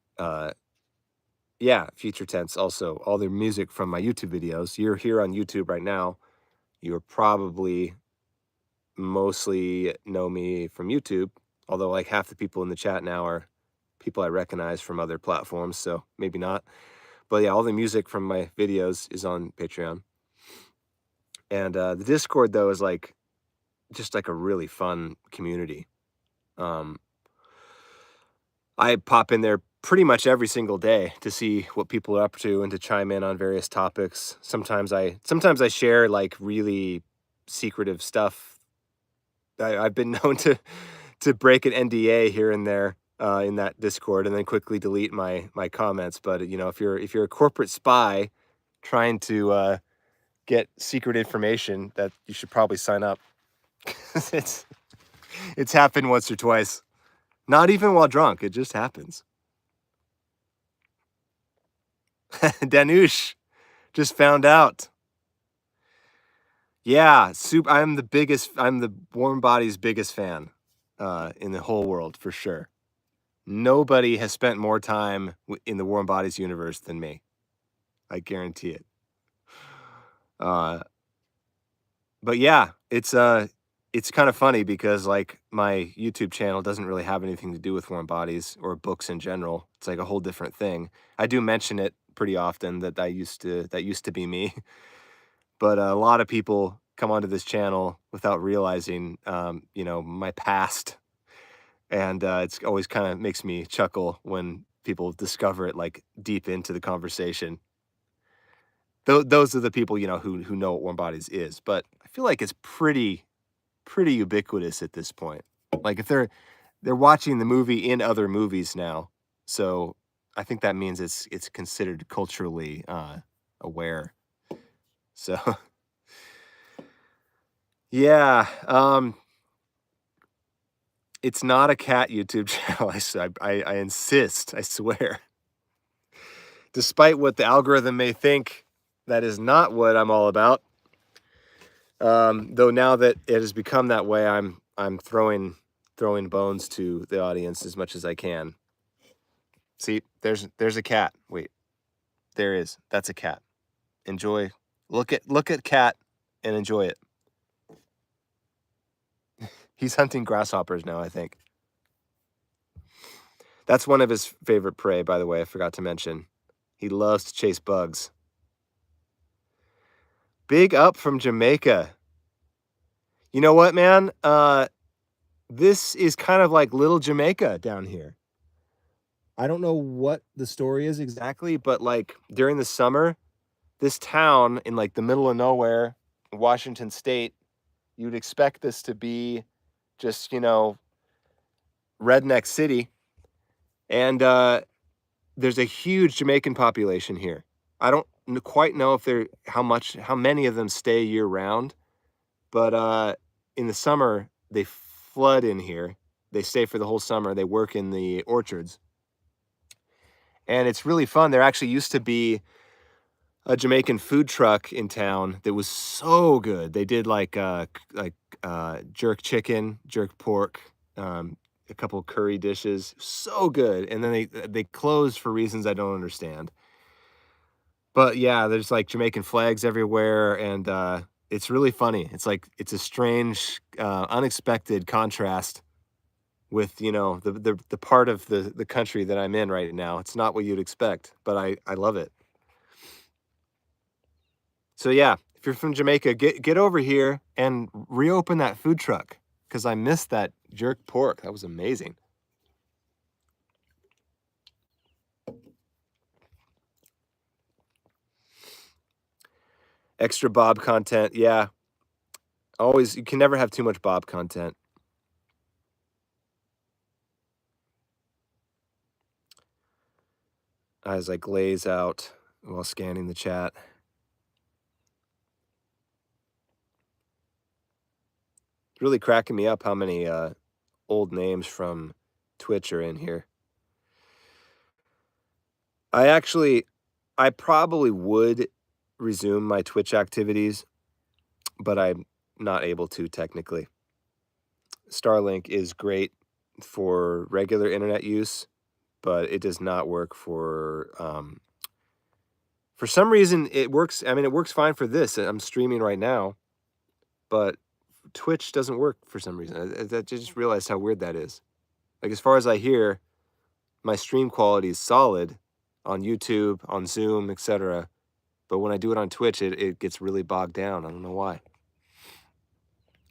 Yeah, future tense. Also, all the music from my YouTube videos. You're here on YouTube right now. You're probably mostly know me from YouTube, although like half the people in the chat now are people I recognize from other platforms, so maybe not. But yeah, all the music from my videos is on Patreon. And the Discord though is like just like a really fun community. Um, I pop in there pretty much every single day to see what people are up to and to chime in on various topics. Sometimes I share like really secretive stuff. I've been known to break an NDA here and there in that Discord and then quickly delete my comments. But you know, if you're a corporate spy trying to get secret information, that you should probably sign up. it's it's happened once or twice. Not even while drunk. It just happens. Danush just found out. Yeah, I'm the Warm Bodies biggest fan in the whole world for sure. Nobody has spent more time in the Warm Bodies universe than me. I guarantee it. But yeah, it's kind of funny because like my YouTube channel doesn't really have anything to do with Warm Bodies or books in general. It's like a whole different thing. I do mention it pretty often that that used to be me, but a lot of people come onto this channel without realizing, you know, my past, and it's always kind of makes me chuckle when people discover it like deep into the conversation. Those are the people, you know, who know what Warm Bodies is, but I feel like it's pretty ubiquitous at this point. Like if they're watching the movie in other movies now, so I think that means it's considered culturally aware. So yeah, it's not a cat YouTube channel. I insist. I swear. Despite what the algorithm may think, that is not what I'm all about. Though now that it has become that way, I'm throwing bones to the audience as much as I can. See, there's a cat. Wait, there is. That's a cat. Enjoy. Look at cat and enjoy it. He's hunting grasshoppers now, I think. That's one of his favorite prey, by the way. I forgot to mention. He loves to chase bugs. Big up from Jamaica. You know what, man? This is kind of like little Jamaica down here. I don't know what the story is exactly, but like during the summer, this town in like the middle of nowhere, Washington State, you'd expect this to be just, you know, redneck city. And there's a huge Jamaican population here. I don't quite know if how many of them stay year round, but in the summer they flood in here. They stay for the whole summer. They work in the orchards. And it's really fun. There actually used to be a Jamaican food truck in town that was so good. They did jerk chicken, jerk pork, a couple curry dishes, so good. And then they closed for reasons I don't understand. But yeah, there's like Jamaican flags everywhere, and it's really funny. It's a strange, unexpected contrast with, you know, the part of the country that I'm in right now. It's not what you'd expect, but I love it. So yeah, if you're from Jamaica, get over here and reopen that food truck, because I missed that jerk pork. That was amazing. Extra Bob content, yeah. Always, you can never have too much Bob content. As I glaze out while scanning the chat. It's really cracking me up how many old names from Twitch are in here. I probably would resume my Twitch activities, but I'm not able to technically. Starlink is great for regular internet use, but it does not work for some reason it works. I mean, it works fine for this. I'm streaming right now, but Twitch doesn't work for some reason. I just realized how weird that is. Like, as far as I hear, my stream quality is solid on YouTube, on Zoom, etc. But when I do it on Twitch, it gets really bogged down. I don't know why.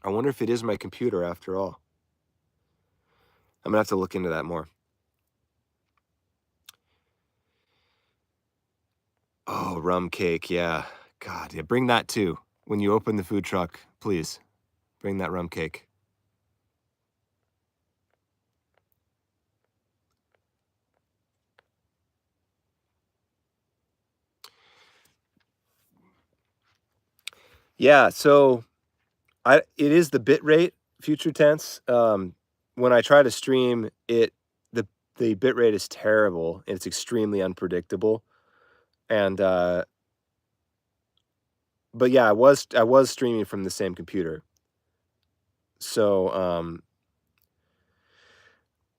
I wonder if it is my computer after all. I'm gonna have to look into that more. Oh, rum cake, yeah. God, yeah, bring that too. When you open the food truck, please bring that rum cake. Yeah, so it is the bit rate, future tense. When I try to stream it, the bit rate is terrible. It's extremely unpredictable. And but yeah, I was streaming from the same computer. So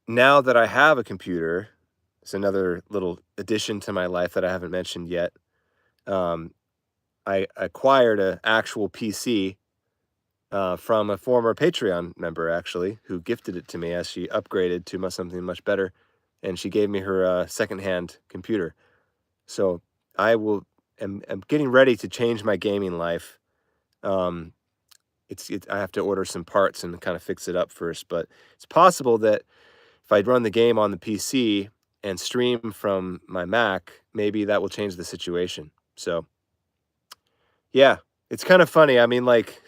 now that I have a computer, it's another little addition to my life that I haven't mentioned yet. I acquired an actual PC from a former Patreon member, actually, who gifted it to me as she upgraded to something much better, and she gave me her secondhand computer. So I am getting ready to change my gaming life. I have to order some parts and kind of fix it up first, but it's possible that if I run the game on the PC and stream from my Mac, maybe that will change the situation. So yeah, it's kind of funny. I mean, like,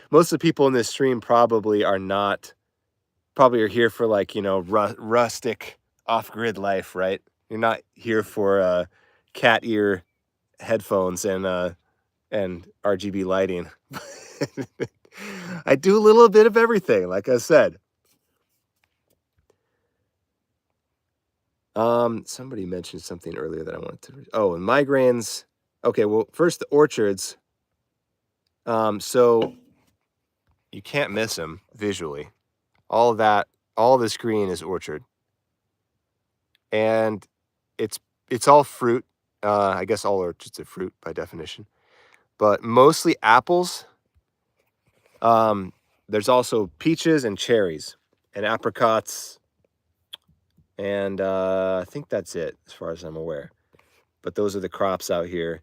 most of the people in this stream probably are here for, like, you know, rustic off-grid life, right? You're not here for cat ear headphones and RGB lighting. I do a little bit of everything, like I said. Somebody mentioned something earlier that I wanted to and migraines. Okay, well, first the orchards. So you can't miss them visually. All the screen is orchard. And it's all fruit. I guess all orchards are fruit by definition, but mostly apples. There's also peaches and cherries and apricots, and I think that's it as far as I'm aware. But those are the crops out here,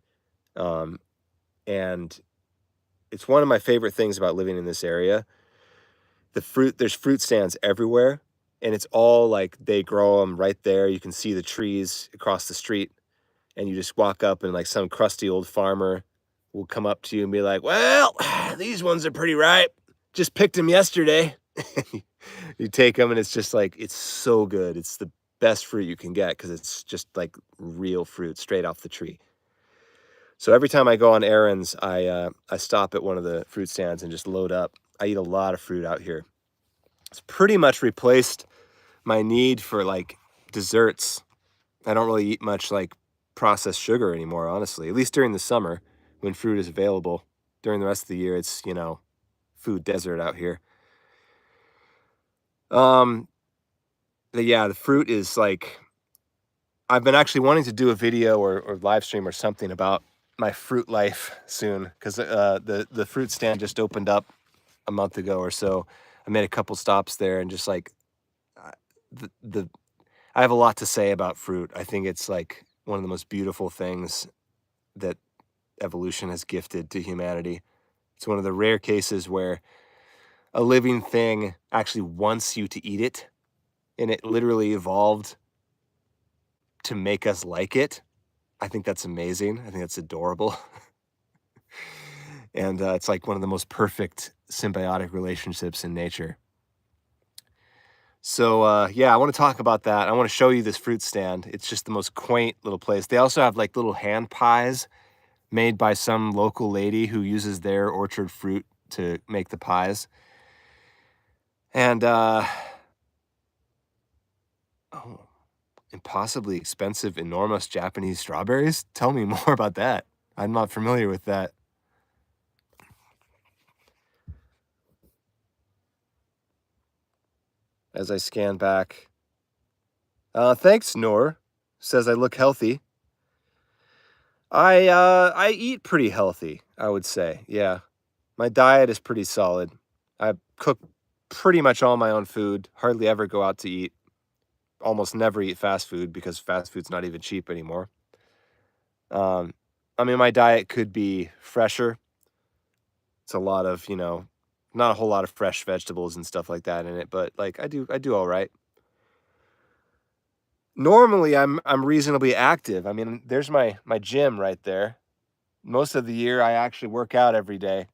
and it's one of my favorite things about living in this area. There's fruit stands everywhere, and it's all like they grow them right there. You can see the trees across the street, and you just walk up, and like some crusty old farmer will come up to you and be like, "Well, these ones are pretty ripe. Just picked them yesterday." You take them, and it's just like, it's so good. It's the best fruit you can get because it's just like real fruit straight off the tree. So every time I go on errands, I stop at one of the fruit stands and just load up. I eat a lot of fruit out here. It's pretty much replaced my need for like desserts I don't really eat much like processed sugar anymore, honestly, at least during the summer when fruit is available. During the rest of the year, it's, food desert out here. Um, but yeah, the fruit is like, I've been actually wanting to do a video or live stream or something about my fruit life soon because the fruit stand just opened up a month ago or so. I made a couple stops there and just like uh, the I have a lot to say about fruit. I think it's like one of the most beautiful things that evolution has gifted to humanity. It's one of the rare cases where a living thing actually wants you to eat it, and it literally evolved to make us like it. I think that's amazing. I think that's adorable. And it's like one of the most perfect symbiotic relationships in nature. So, yeah, I want to talk about that. I want to show you this fruit stand. It's just the most quaint little place. They also have like little hand pies made by some local lady who uses their orchard fruit to make the pies. And, oh, impossibly expensive, enormous Japanese strawberries? Tell me more about that. I'm not familiar with that. As I scan back. Thanks, Noor. Says I look healthy. I eat pretty healthy, I would say. Yeah. My diet is pretty solid. I cook pretty much all my own food, hardly ever go out to eat, almost never eat fast food because fast food's not even cheap anymore. Um, I mean, my diet could be fresher. It's a lot of, not a whole lot of fresh vegetables and stuff like that in it, but like I do all right. Normally I'm reasonably active. I mean, there's my gym right there. Most of the year I actually work out every day,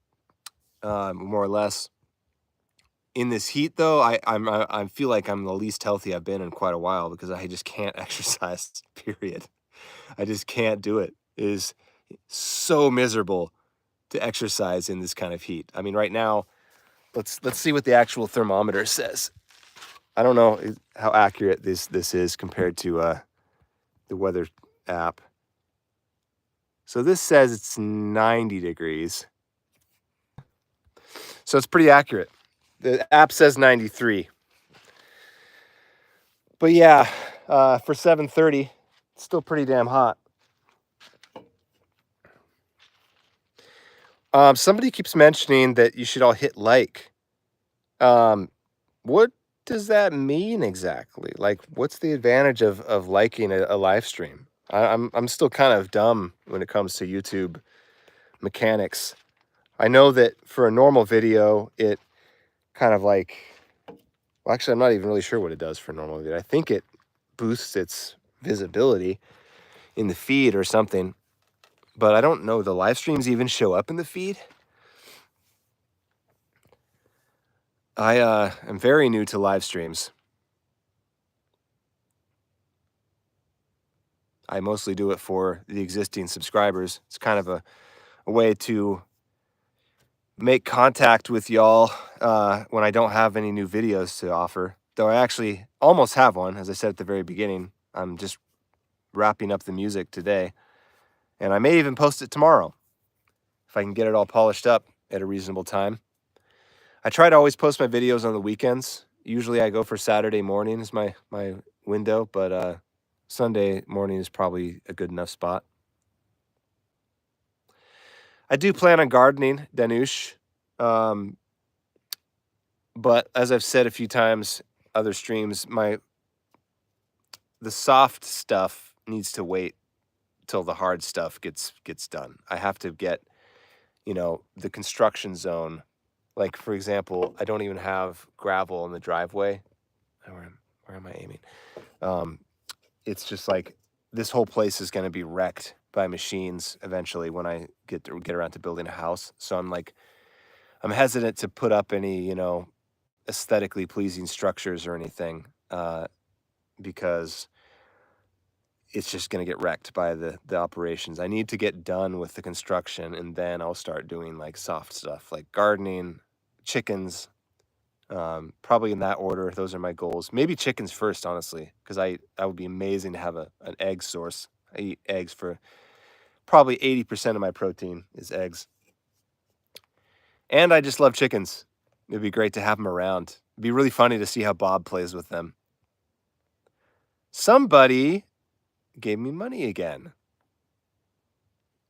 more or less. In this heat though, I feel like I'm the least healthy I've been in quite a while because I just can't exercise, period. I just can't do it. It is so miserable to exercise in this kind of heat. I mean, right now, let's see what the actual thermometer says. I don't know how accurate this is compared to the weather app. So this says it's 90 degrees. So it's pretty accurate. The app says 93. But yeah, for 7:30, it's still pretty damn hot. Somebody keeps mentioning that you should all hit like. What does that mean exactly? Like, what's the advantage of liking a live stream? I'm still kind of dumb when it comes to YouTube mechanics. I know that for a normal video, it kind of like, well, actually, I'm not even really sure what it does for a normal video. I think it boosts its visibility in the feed or something, but I don't know. The live streams even show up in the feed. I am very new to live streams. I mostly do it for the existing subscribers. It's kind of a way to make contact with y'all when I don't have any new videos to offer. Though I actually almost have one, as I said at the very beginning. I'm just wrapping up the music today, and I may even post it tomorrow if I can get it all polished up at a reasonable time. I try to always post my videos on the weekends. Usually I go for Saturday morning is my window, but Sunday morning is probably a good enough spot. I do plan on gardening, Danush. Um, but as I've said a few times, other streams, the soft stuff needs to wait till the hard stuff gets done. I have to get, the construction zone. Like for example, I don't even have gravel in the driveway. Where am I aiming? It's just like this whole place is going to be wrecked by machines eventually when I get around to building a house. So I'm hesitant to put up any, aesthetically pleasing structures or anything because it's just going to get wrecked by the operations. I need to get done with the construction and then I'll start doing like soft stuff like gardening, chickens, Probably in that order. Those are my goals. Maybe chickens first, honestly, because that would be amazing to have an egg source. I eat eggs for probably 80% of my protein is eggs. And I just love chickens. It'd be great to have them around. It'd be really funny to see how Bob plays with them. Somebody gave me money again.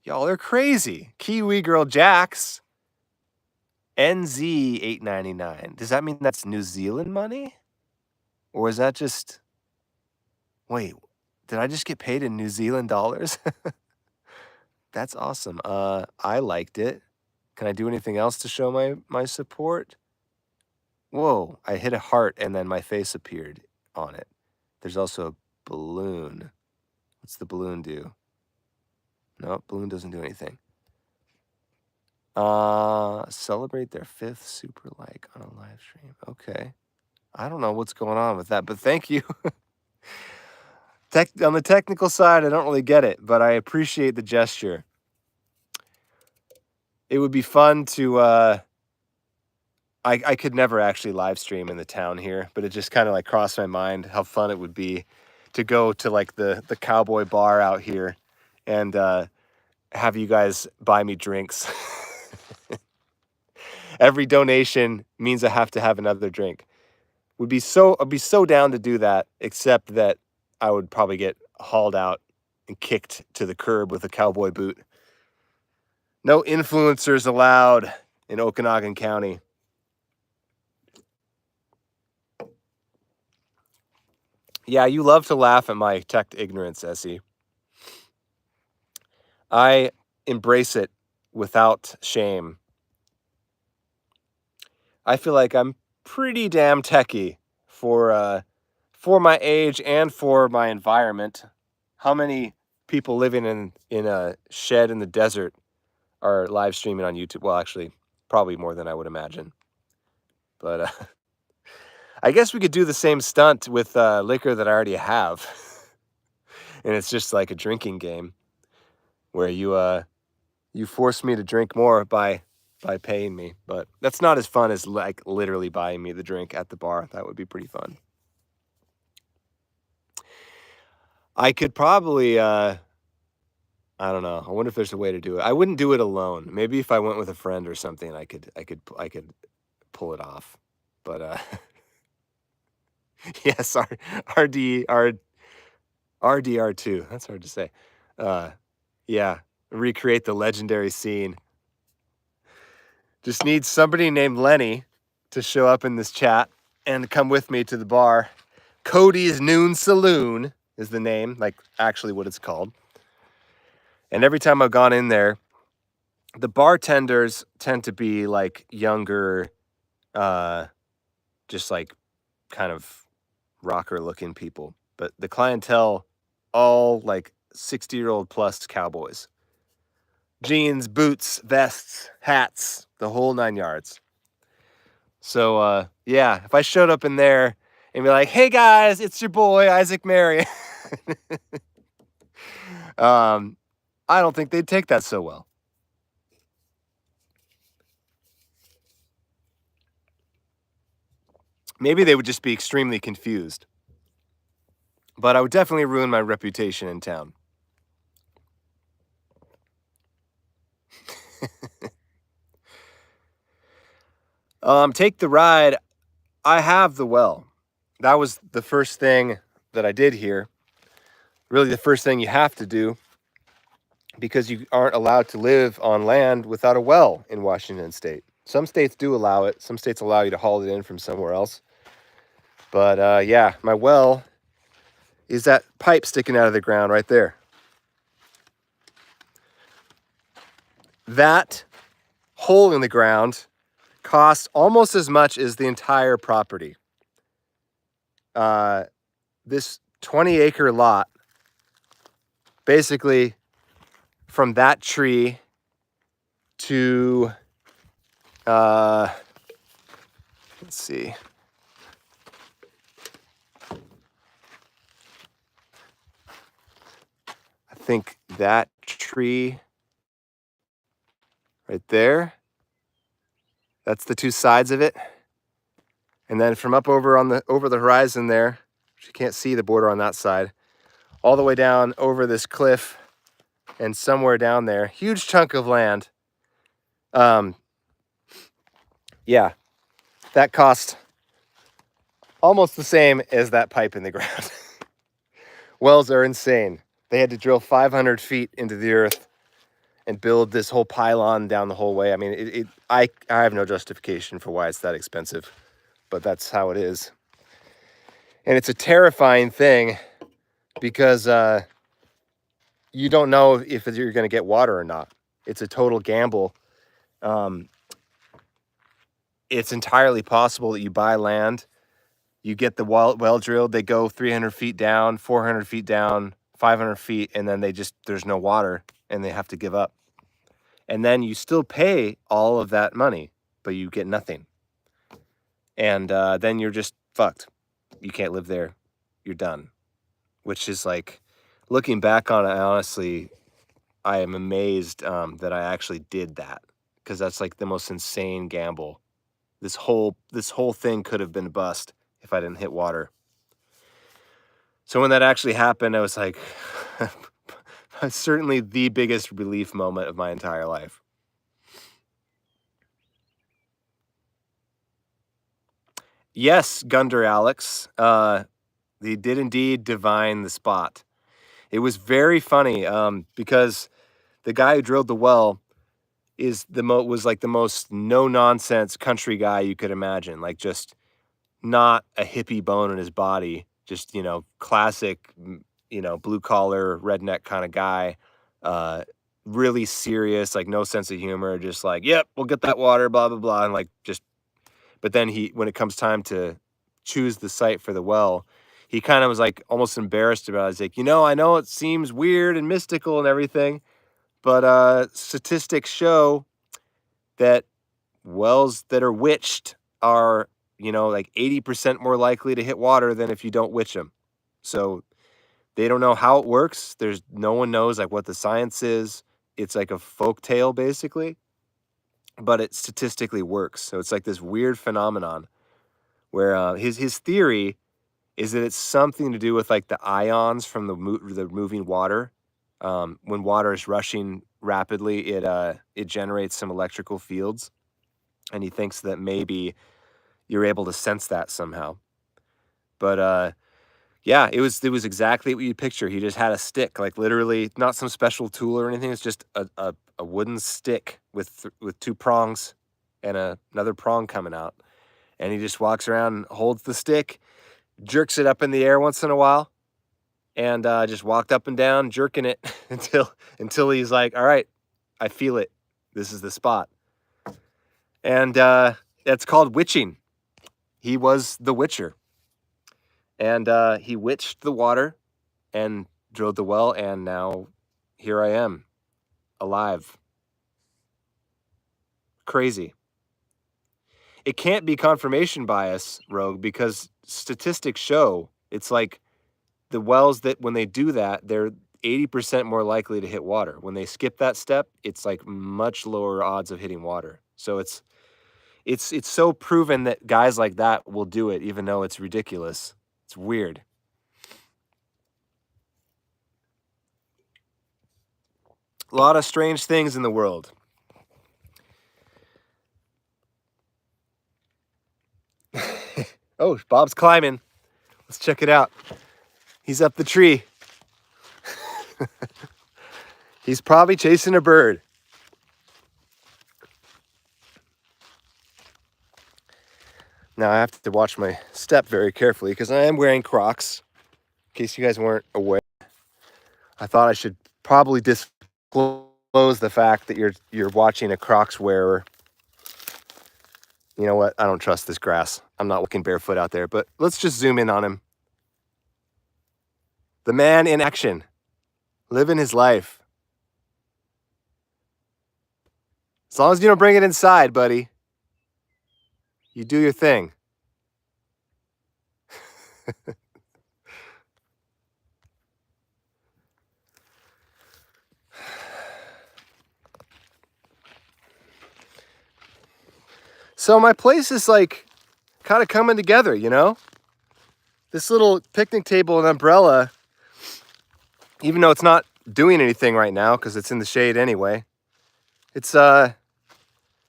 Y'all are crazy. Kiwi Girl Jax. NZ899. Does that mean that's New Zealand money? Or is that just... Wait, did I just get paid in New Zealand dollars? That's awesome. I liked it. Can I do anything else to show my support? Whoa, I hit a heart and then my face appeared on it. There's also a balloon. What's the balloon do? No, balloon doesn't do anything. Celebrate their 5th super like on a live stream. Okay. I don't know what's going on with that, but thank you. On the technical side, I don't really get it, but I appreciate the gesture. It would be fun to, I could never actually live stream in the town here, but it just kind of like crossed my mind how fun it would be to go to like the cowboy bar out here and have you guys buy me drinks. Every donation means I have to have another drink. I'd be so down to do that, except that I would probably get hauled out and kicked to the curb with a cowboy boot. No influencers allowed in Okanagan County. Yeah, you love to laugh at my tech ignorance, Essie. I embrace it without shame. I feel like I'm pretty damn techie for my age and for my environment. How many people living in a shed in the desert are live streaming on YouTube? Well, actually, probably more than I would imagine. But I guess we could do the same stunt with liquor that I already have. And it's just like a drinking game where you force me to drink more by paying me. But that's not as fun as like literally buying me the drink at the bar. That would be pretty fun. I could probably I don't know. I wonder if there's a way to do it. I wouldn't do it alone. Maybe if I went with a friend or something, I could pull it off. But yes, RDR2. That's hard to say. Yeah, recreate the legendary scene. Just need somebody named Lenny to show up in this chat and come with me to the bar. Cody's Noon Saloon is the name, like actually what it's called. And every time I've gone in there, the bartenders tend to be like younger, just like kind of rocker looking people. But the clientele, all like 60-year-old plus cowboys. Jeans, boots, vests, hats, the whole 9 yards. So, yeah, if I showed up in there and be like, hey guys, it's your boy, Isaac Marion. I don't think they'd take that so well. Maybe they would just be extremely confused. But I would definitely ruin my reputation in town. Take the ride. I have the well. That was the first thing that I did here. Really the first thing you have to do, because you aren't allowed to live on land without a well in Washington State. Some states do allow it. Some states allow you to haul it in from somewhere else. But yeah, my well is that pipe sticking out of the ground right there. That hole in the ground costs almost as much as the entire property. This 20-acre lot, basically from that tree to, let's see. I think that tree right there, that's the two sides of it. And then from up over the horizon there, you can't see the border on that side, all the way down over this cliff and somewhere down there, huge chunk of land. Yeah, that cost almost the same as that pipe in the ground. Wells are insane. They had to drill 500 feet into the earth and build this whole pylon down the whole way. I mean, I have no justification for why it's that expensive, but that's how it is. And it's a terrifying thing because you don't know if you're going to get water or not. It's a total gamble. It's entirely possible that you buy land, you get the well drilled, they go 300 feet down, 400 feet down, 500 feet, and then there's no water and they have to give up. And then you still pay all of that money, but you get nothing. And then you're just fucked. You can't live there. You're done. Which is like, looking back on it, honestly, I am amazed that I actually did that, because that's like the most insane gamble. This whole thing could have been a bust if I didn't hit water. So when that actually happened, I was like, certainly the biggest relief moment of my entire life. Yes, Gunder Alex, they did indeed divine the spot. It was very funny because the guy who drilled the well was like the most no nonsense country guy you could imagine. Like, just not a hippie bone in his body, just, classic, blue collar redneck kind of guy. Really serious, like no sense of humor, just like, yep, we'll get that water, blah blah blah, and like just. But then when it comes time to choose the site for the well, he kind of was like almost embarrassed about it. He's like, I know it seems weird and mystical and everything, but statistics show that wells that are witched are, like 80% more likely to hit water than if you don't witch them. So they don't know how it works. No one knows like what the science is. It's like a folk tale basically, but it statistically works. So it's like this weird phenomenon where his theory is that it's something to do with like the ions from the moving water. When water is rushing rapidly, it generates some electrical fields, and he thinks that maybe you're able to sense that somehow. But yeah, it was exactly what you picture. He just had a stick, like literally not some special tool or anything. It's just a wooden stick with two prongs and another prong coming out. And he just walks around and holds the stick, jerks it up in the air once in a while, and just walked up and down, jerking it until he's like, all right, I feel it. This is the spot. And that's called witching. He was the witcher. And he witched the water and drilled the well, and now here I am, alive. Crazy. It can't be confirmation bias, Rogue, because statistics show it's like the wells that when they do that, they're 80% more likely to hit water. When they skip that step, it's like much lower odds of hitting water. So it's so proven that guys like that will do it, even though it's ridiculous. It's weird. A lot of strange things in the world. Oh, Bob's climbing. Let's check it out. He's up the tree. He's probably chasing a bird. Now I have to watch my step very carefully because I am wearing Crocs. In case you guys weren't aware, I thought I should probably disclose the fact that you're watching a Crocs wearer. You know what? I don't trust this grass. I'm not walking barefoot out there, but let's just zoom in on him. The man in action, living his life. As long as you don't bring it inside, buddy, you do your thing. So my place is like kind of coming together, you know? This little picnic table and umbrella, even though it's not doing anything right now because it's in the shade anyway, it's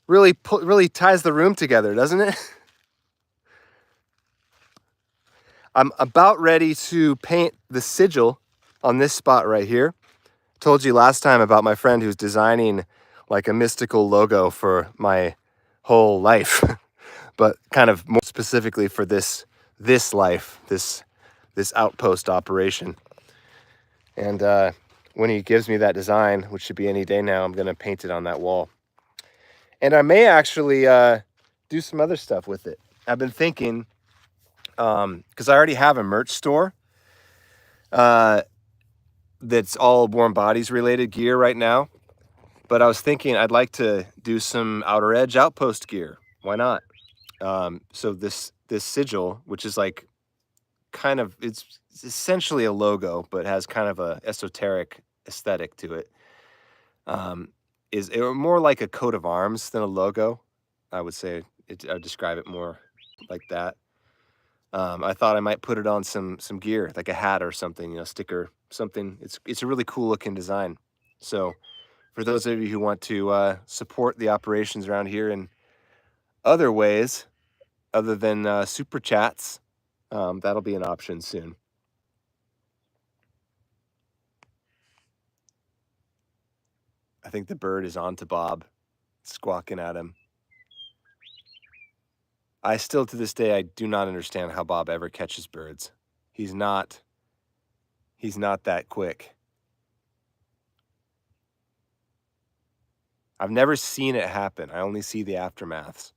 really ties the room together, doesn't it? I'm about ready to paint the sigil on this spot right here. Told you last time about my friend who's designing like a mystical logo for my whole life, but kind of more specifically for this life, this outpost operation. And when he gives me that design, which should be any day now, I'm gonna paint it on that wall. And I may actually do some other stuff with it. I've been thinking, because I already have a merch store that's all Warm Bodies related gear right now. But I was thinking I'd like to do some Outer Edge Outpost gear. Why not? So this sigil, which is like kind of, it's essentially a logo, but has kind of a esoteric aesthetic to it. Is more like a coat of arms than a logo. I would say I'd describe it more like that. I thought I might put it on some gear, like a hat or something, you know, sticker, something. It's a really cool looking design. So for those of you who want to support the operations around here in other ways, other than super chats, that'll be an option soon. I think the bird is on to Bob, squawking at him. I still, to this day, I do not understand how Bob ever catches birds. He's not that quick. I've never seen it happen. I only see the aftermaths.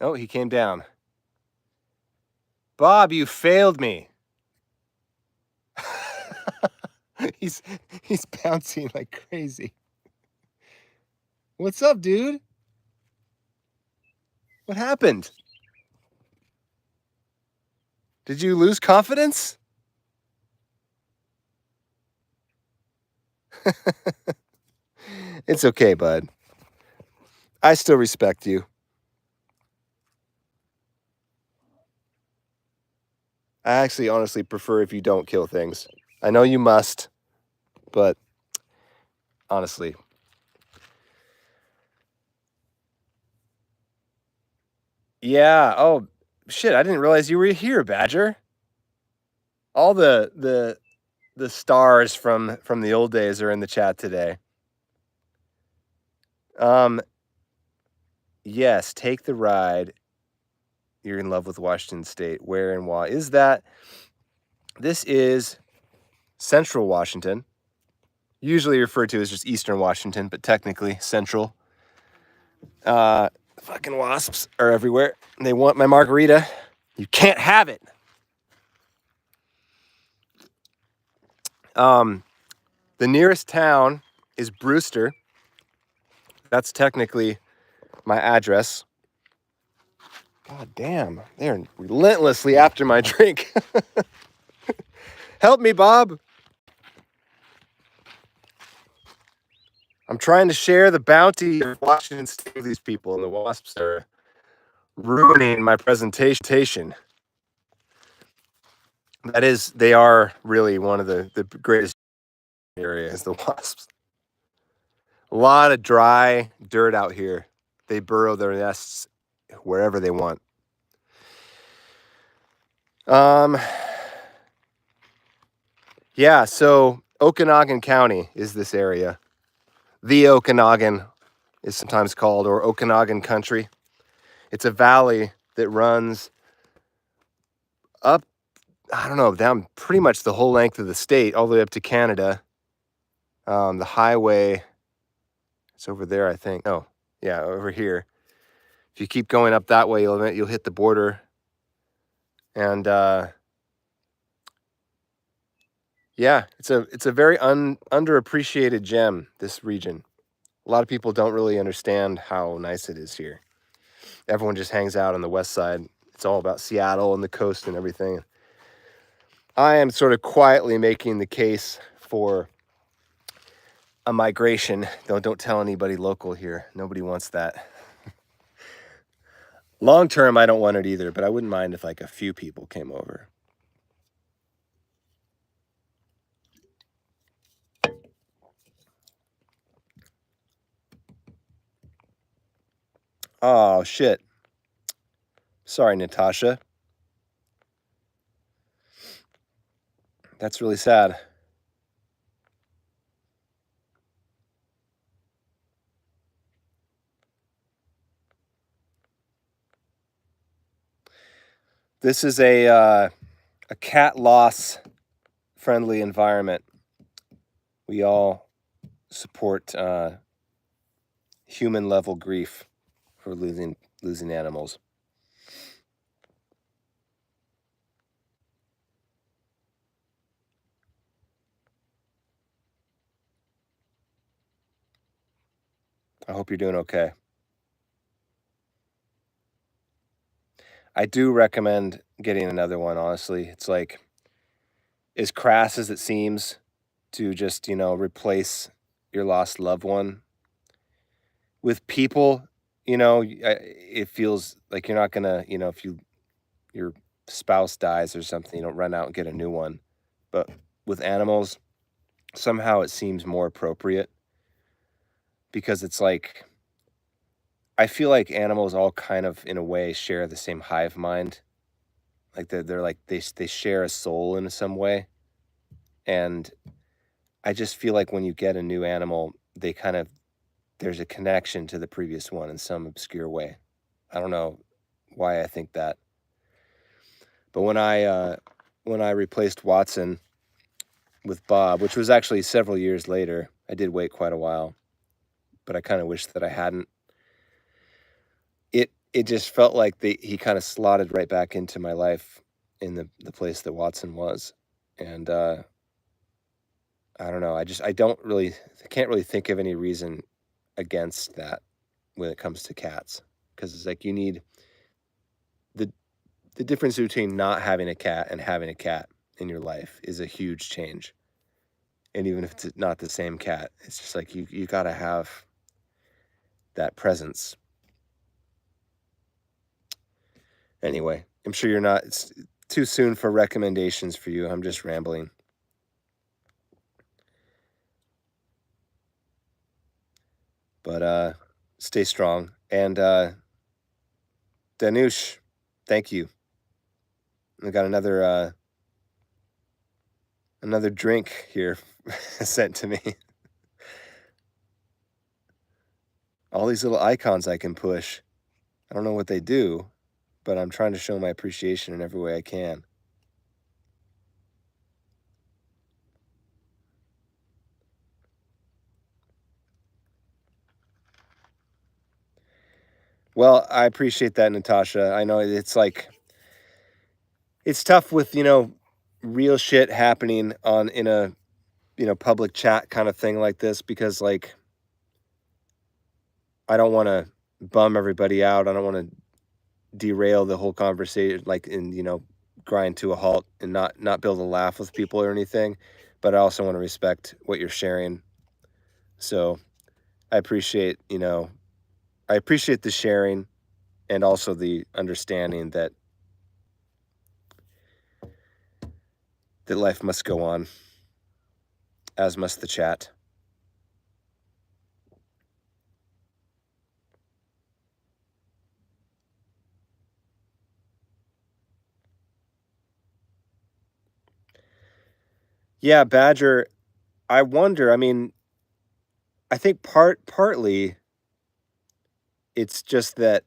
Oh, he came down. Bob, you failed me. He's bouncing like crazy. What's up, dude? What happened? Did you lose confidence? It's okay, bud. I still respect you. I actually honestly prefer if you don't kill things. I know you must, but honestly. Yeah, oh shit, I didn't realize you were here, Badger. All the stars from the old days are in the chat today. Yes, take the ride. You're in love with Washington State. Where and why is that? This is Central Washington, usually referred to as just Eastern Washington, but technically Central. Fucking wasps are everywhere. They want my margarita. You can't have it. The nearest town is Brewster. That's technically my address. God damn, they're relentlessly after my drink. Help me, Bob. I'm trying to share the bounty of Washington State with these people, and the wasps are ruining my presentation. That is, they are really one of the greatest areas, the wasps. A lot of dry dirt out here. They burrow their nests wherever they want. Yeah, so Okanagan County is this area. The Okanagan is sometimes called, or Okanagan Country. It's a valley that runs up, I don't know, down pretty much the whole length of the state, all the way up to Canada. The highway, it's over there, I think. Oh, yeah, over here. If you keep going up that way, you'll hit the border. And yeah, it's a very underappreciated gem, this region. A lot of people don't really understand how nice it is here. Everyone just hangs out on the west side. It's all about Seattle and the coast and everything. I am sort of quietly making the case for a migration. Don't tell anybody local here. Nobody wants that. Long term, I don't want it either, but I wouldn't mind if like a few people came over. Oh, shit. Sorry, Natasha. That's really sad. This is a cat loss friendly environment. We all support human level grief for losing animals. I hope you're doing okay. I do recommend getting another one, honestly. It's like as crass as it seems to just, replace your lost loved one with people, it feels like you're not gonna, if your spouse dies or something, you don't run out and get a new one. But with animals, somehow it seems more appropriate because it's like I feel like animals all kind of in a way share the same hive mind. Like they're like they share a soul in some way. And I just feel like when you get a new animal, they kind of there's a connection to the previous one in some obscure way. I don't know why I think that. But when I replaced Watson with Bob, which was actually several years later, I did wait quite a while, but I kind of wish that I hadn't. It just felt like he kind of slotted right back into my life in the place that Watson was. And I don't know. I can't really think of any reason against that when it comes to cats. Because it's like you need the difference between not having a cat and having a cat in your life is a huge change. And even if it's not the same cat, it's just like you got to have that presence. Anyway, I'm sure you're not, it's too soon for recommendations for you. I'm just rambling. But stay strong. And Danush, thank you. I got another drink here sent to me. All these little icons I can push. I don't know what they do, but I'm trying to show my appreciation in every way I can. Well, I appreciate that, Natasha. I know it's like it's tough with, real shit happening in a, public chat kind of thing like this because like I don't want to bum everybody out. I don't want to derail the whole conversation like and grind to a halt and not build a laugh with people or anything, but I also want to respect what you're sharing. So I appreciate, I appreciate the sharing and also the understanding that life must go on, as must the chat. Yeah, Badger, I wonder, I mean, I think partly it's just that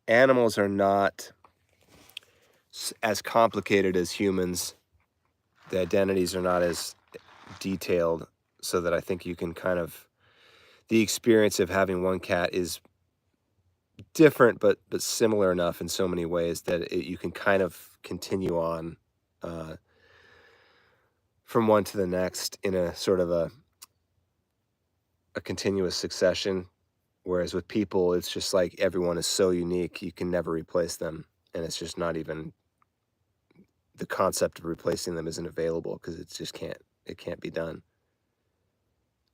animals are not as complicated as humans. The identities are not as detailed, so that I think you can kind of the experience of having one cat is different but similar enough in so many ways that you can kind of continue on from one to the next in a sort of a continuous succession. Whereas with people, it's just like everyone is so unique, you can never replace them. And it's just not even the concept of replacing them isn't available because it can't be done.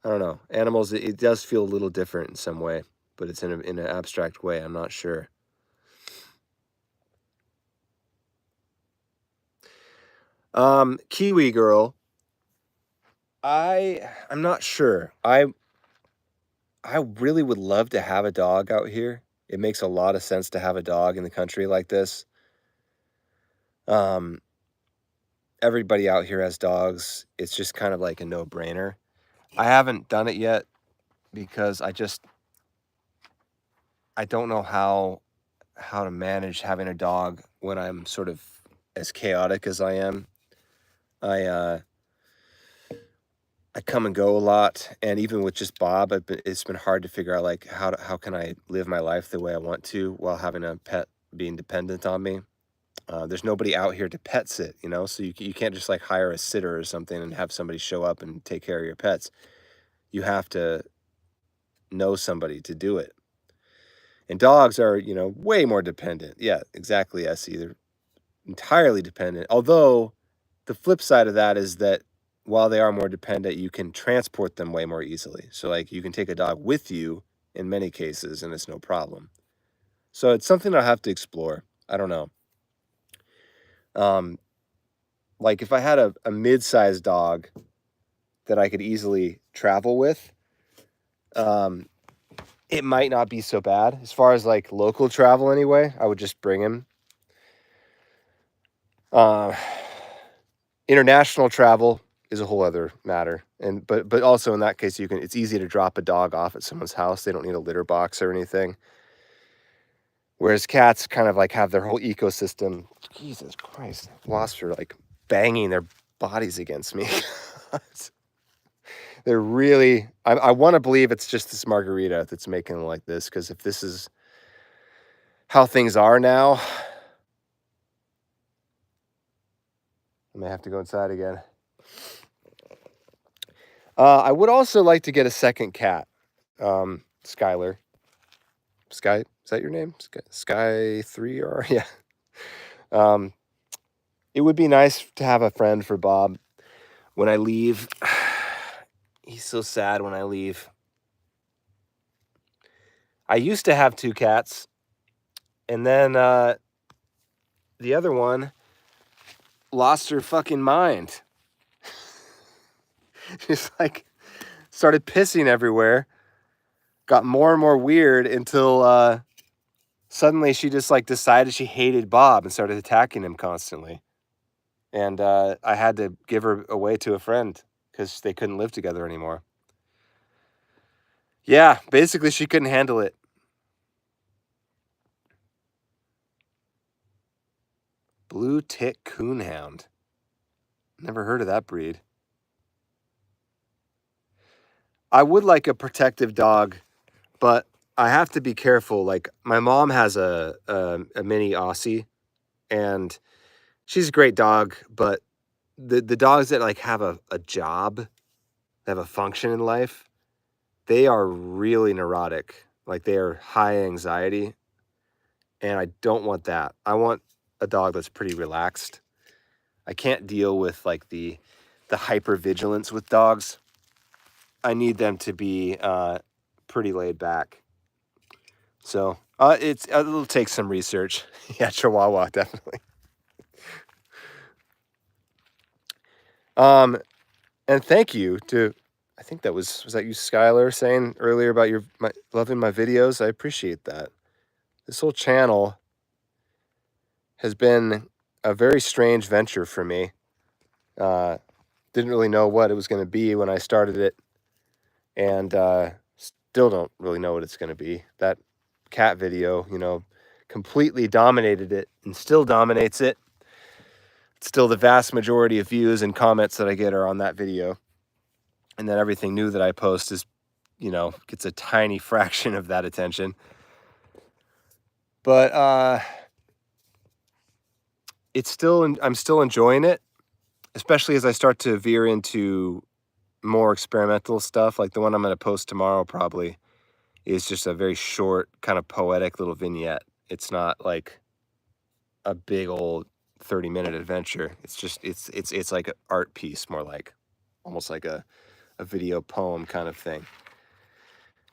I don't know. Animals, it does feel a little different in some way, but it's in an abstract way. I'm not sure. Kiwi girl. I'm not sure. I really would love to have a dog out here. It makes a lot of sense to have a dog in the country like this. Um, Everybody out here has dogs. It's just kind of like a no-brainer. I haven't done it yet because I don't know how to manage having a dog when I'm sort of as chaotic as I am. I come and go a lot, and even with just Bob, it's been hard to figure out like how can I live my life the way I want to while having a pet being dependent on me. There's nobody out here to pet sit, so you can't just like hire a sitter or something and have somebody show up and take care of your pets. You have to know somebody to do it. And dogs are, way more dependent. Yeah, exactly, Essie. They're entirely dependent. Although the flip side of that is that while they are more dependent, you can transport them way more easily. So like you can take a dog with you in many cases and it's no problem. So it's something I'll have to explore. I don't know. Like if I had a mid-sized dog that I could easily travel with, it might not be so bad. As far as like local travel anyway, I would just bring him. International travel is a whole other matter. And but also in that case, it's easy to drop a dog off at someone's house. They don't need a litter box or anything. Whereas cats kind of like have their whole ecosystem. Jesus Christ, wasps are like banging their bodies against me. They're really, I want to believe it's just this margarita that's making them like this, because if this is how things are now, I may have to go inside again. I would also like to get a second cat. Skylar. Sky, is that your name? Sky 3R? Yeah. It would be nice to have a friend for Bob when I leave. He's so sad when I leave. I used to have 2 cats, and then the other one lost her fucking mind. She's like started pissing everywhere, got more and more weird until suddenly she just like decided she hated Bob and started attacking him constantly. And I had to give her away to a friend because they couldn't live together anymore. Yeah, basically she couldn't handle it. Blue tick coonhound. Never heard of that breed. I would like a protective dog, but I have to be careful. Like my mom has a mini Aussie, and she's a great dog, but the dogs that like have a job, have a function in life, they are really neurotic. Like they are high anxiety, and I don't want that. I want a dog that's pretty relaxed. I can't deal with like the hypervigilance with dogs. I need them to be pretty laid back. So it'll take some research. Yeah, Chihuahua, definitely. And thank you to, I think that was that you, Skylar, saying earlier about loving my videos. I appreciate that. This whole channel has been a very strange venture for me. Didn't really know what it was going to be when I started it, and still don't really know what it's going to be. That cat video, completely dominated it and still dominates it. Still, the vast majority of views and comments that I get are on that video. And then everything new that I post is, gets a tiny fraction of that attention. But I'm still enjoying it, especially as I start to veer into more experimental stuff. Like the one I'm going to post tomorrow probably is just a very short, kind of poetic little vignette. It's not like a big old 30-minute adventure. It's just it's like an art piece, more like almost like a a video poem kind of thing.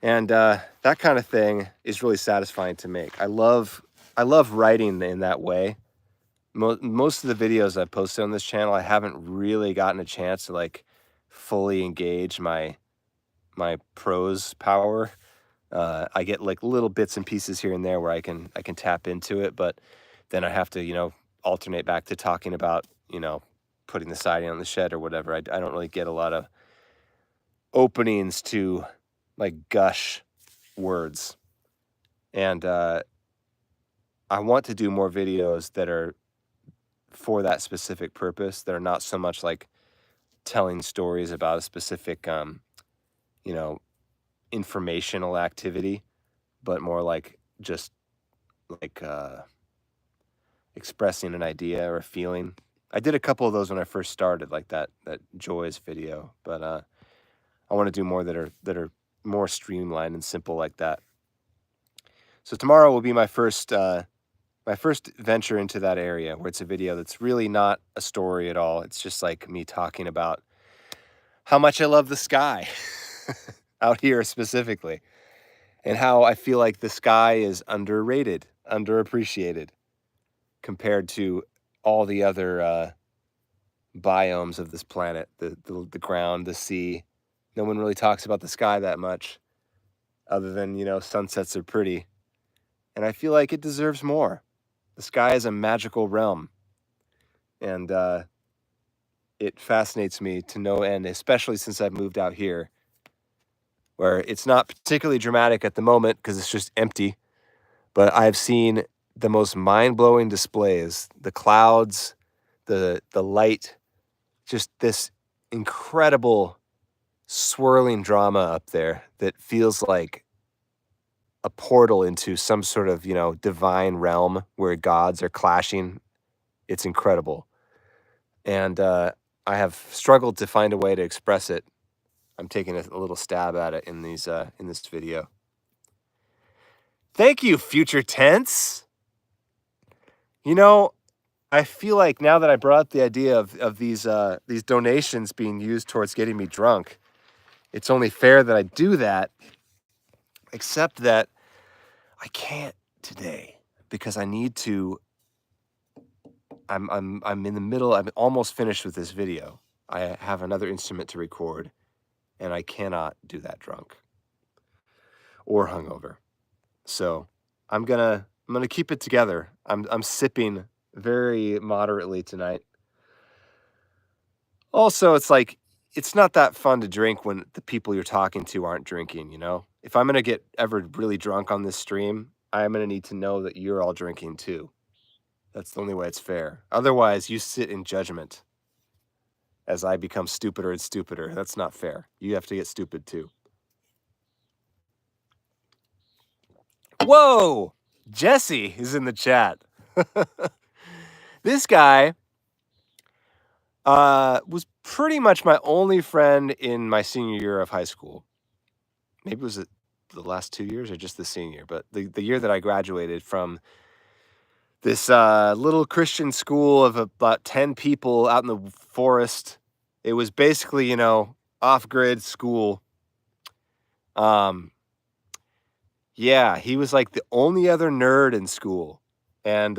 And that kind of thing is really satisfying to make. I love writing in that way. Most of the videos I've posted on this channel, I haven't really gotten a chance to like fully engage my prose power. I get like little bits and pieces here and there where I can tap into it, but then I have to, you know, alternate back to talking about, you know, putting the siding on the shed or whatever. I don't really get a lot of openings to like gush words. And I want to do more videos that are for that specific purpose, that are not so much like telling stories about a specific, you know, informational activity, but more like just like expressing an idea or a feeling. I did a couple of those when I first started, like that Joys video, but I want to do more that are more streamlined and simple like that. So tomorrow will be my first venture into that area where it's a video that's really not a story at all. It's just like me talking about how much I love the sky out here specifically, and how I feel like the sky is underrated, underappreciated compared to all the other biomes of this planet, the ground, the sea. No one really talks about the sky that much, other than, you know, sunsets are pretty. And I feel like it deserves more. The sky is a magical realm, and it fascinates me to no end, especially since I've moved out here, where it's not particularly dramatic at the moment because it's just empty, but I've seen the most mind-blowing displays, the clouds, the light, just this incredible swirling drama up there that feels like a portal into some sort of, you know, divine realm where gods are clashing. It's incredible. And I have struggled to find a way to express it. I'm taking a little stab at it in these in this video. Thank you, future tense. You know, I feel like now that I brought up the idea of these donations being used towards getting me drunk, it's only fair that I do that, except that I can't today because I need to. I'm in the middle. I'm almost finished with this video. I have another instrument to record, and I cannot do that drunk or hungover. So I'm gonna keep it together. I'm sipping very moderately tonight. Also, it's like it's not that fun to drink when the people you're talking to aren't drinking, you know? If I'm gonna get ever really drunk on this stream, I'm gonna need to know that you're all drinking too. That's the only way it's fair. Otherwise, you sit in judgment as I become stupider and stupider. That's not fair. You have to get stupid too. Whoa! Jesse is in the chat. This guy was pretty much my only friend in my senior year of high school. Maybe it was the last 2 years or just the senior, but the year that I graduated from this little Christian school of about 10 people out in the forest. It was basically, you know, off-grid school. Yeah, he was like the only other nerd in school. And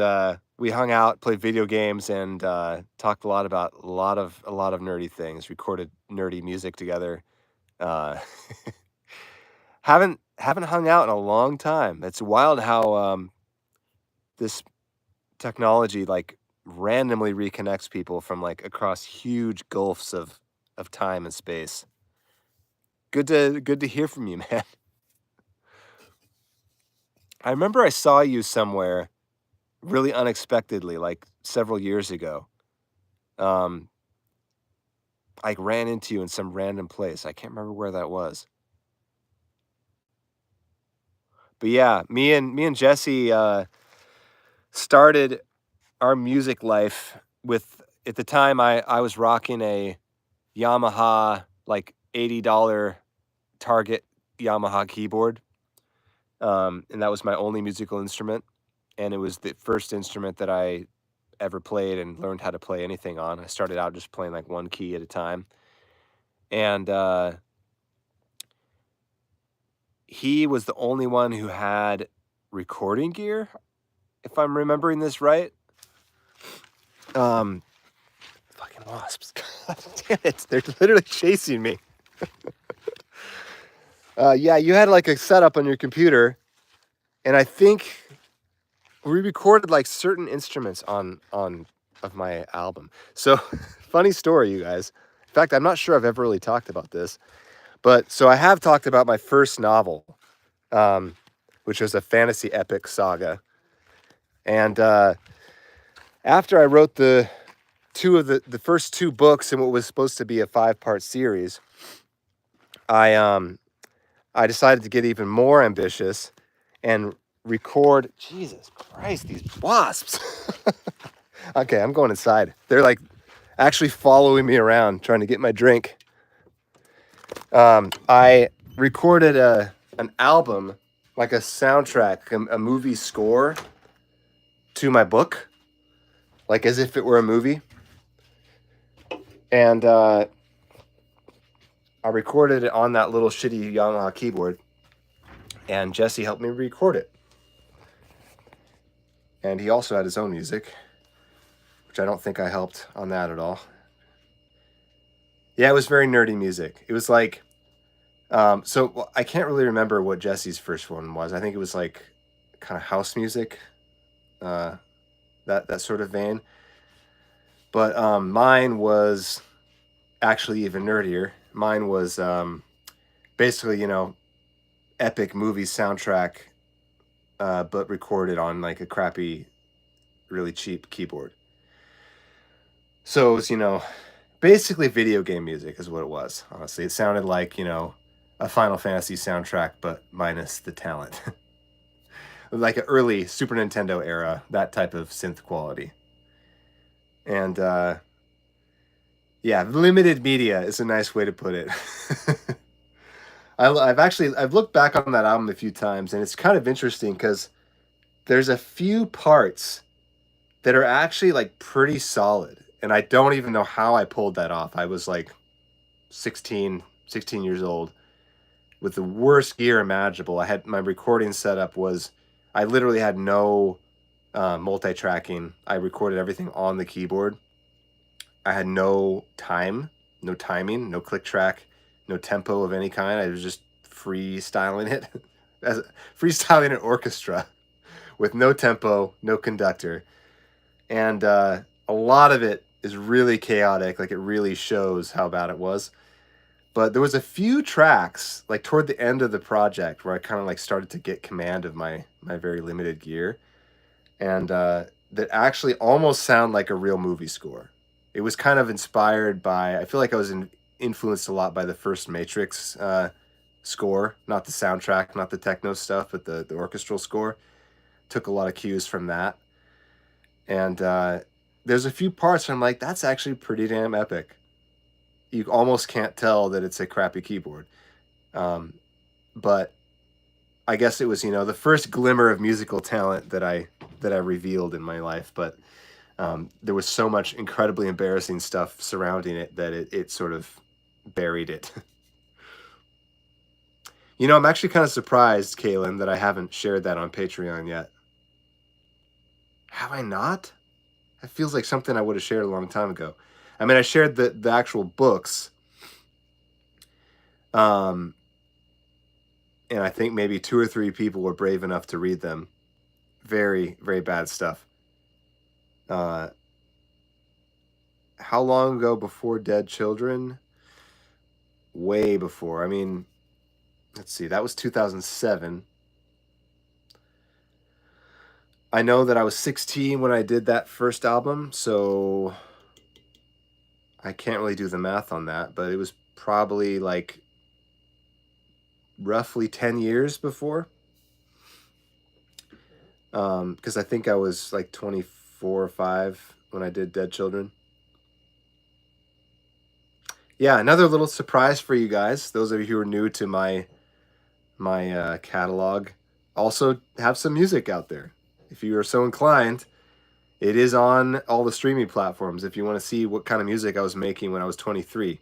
we hung out, played video games, and talked a lot about a lot of nerdy things, recorded nerdy music together. Haven't hung out in a long time. It's wild how this technology like randomly reconnects people from like across huge gulfs of time and space. Good to hear from you, man. I remember I saw you somewhere really unexpectedly, like several years ago. I ran into you in some random place. I can't remember where that was. But yeah, me and Jesse started our music life with, at the time I was rocking a Yamaha like $80 Target Yamaha keyboard. And that was my only musical instrument. And it was the first instrument that I ever played and learned how to play anything on. I started out just playing like one key at a time. And he was the only one who had recording gear, if I'm remembering this right. Fucking wasps. God damn it. They're literally chasing me. Yeah, you had like a setup on your computer, and I think we recorded like certain instruments on of my album. So funny story, you guys. In fact, I'm not sure I've ever really talked about this, but so I have talked about my first novel, which was a fantasy epic saga. And after I wrote the first two books in what was supposed to be a 5-part series, I decided to get even more ambitious and record. Jesus Christ, these wasps! Okay, I'm going inside. They're like actually following me around, trying to get my drink. I recorded an album, like a soundtrack, a movie score to my book, like as if it were a movie. And I recorded it on that little shitty Yamaha keyboard, and Jesse helped me record it. And he also had his own music, which I don't think I helped on that at all. Yeah, it was very nerdy music. It was like, so I can't really remember what Jesse's first one was. I think it was like kind of house music, that sort of vein. But mine was actually even nerdier. Mine was basically, epic movie soundtrack, but recorded on like a crappy, really cheap keyboard. So it was, basically video game music is what it was, honestly. It sounded like, a Final Fantasy soundtrack, but minus the talent. Like an early Super Nintendo era, that type of synth quality. And yeah, limited media is a nice way to put it. I've looked back on that album a few times, and it's kind of interesting because there's a few parts that are actually like pretty solid. And I don't even know how I pulled that off. I was like 16 years old with the worst gear imaginable. I had my recording setup was, I literally had no multi-tracking. I recorded everything on the keyboard. I had no timing, no click track, no tempo of any kind. I was just freestyling it, freestyling an orchestra with no tempo, no conductor. And a lot of it is really chaotic. Like, it really shows how bad it was. But there was a few tracks, like toward the end of the project, where I kind of like started to get command of my very limited gear, and that actually almost sound like a real movie score. It was kind of inspired by, I feel like I was influenced a lot by the first Matrix score, not the soundtrack, not the techno stuff, but the orchestral score. Took a lot of cues from that. And there's a few parts where I'm like, that's actually pretty damn epic. You almost can't tell that it's a crappy keyboard. But I guess it was, the first glimmer of musical talent that I revealed in my life. But there was so much incredibly embarrassing stuff surrounding it that it sort of buried it. I'm actually kind of surprised, Kaylin, that I haven't shared that on Patreon yet. Have I not? It feels like something I would have shared a long time ago. I mean, I shared the actual books. And I think maybe 2 or 3 people were brave enough to read them. Very, very bad stuff. How long ago before Dead Children? Way before. I mean, let's see, that was 2007. I know that I was 16 when I did that first album, so I can't really do the math on that, but it was probably like roughly 10 years before. Because I think I was like 24 or 5 when I did Dead Children. Yeah, another little surprise for you guys, those of you who are new to my catalog, also have some music out there. If you are so inclined, it is on all the streaming platforms if you want to see what kind of music I was making when I was 23.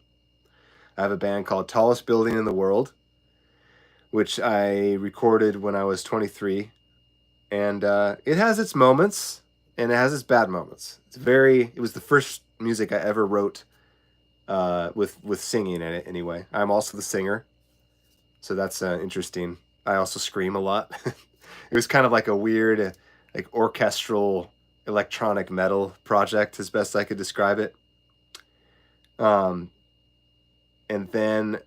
I have a band called Tallest Building in the World, which I recorded when I was 23. And it has its moments, and it has its bad moments. It was the first music I ever wrote with singing in it anyway. I'm also the singer, so that's interesting. I also scream a lot. It was kind of like a weird, like orchestral electronic metal project, as best I could describe it. Um, and then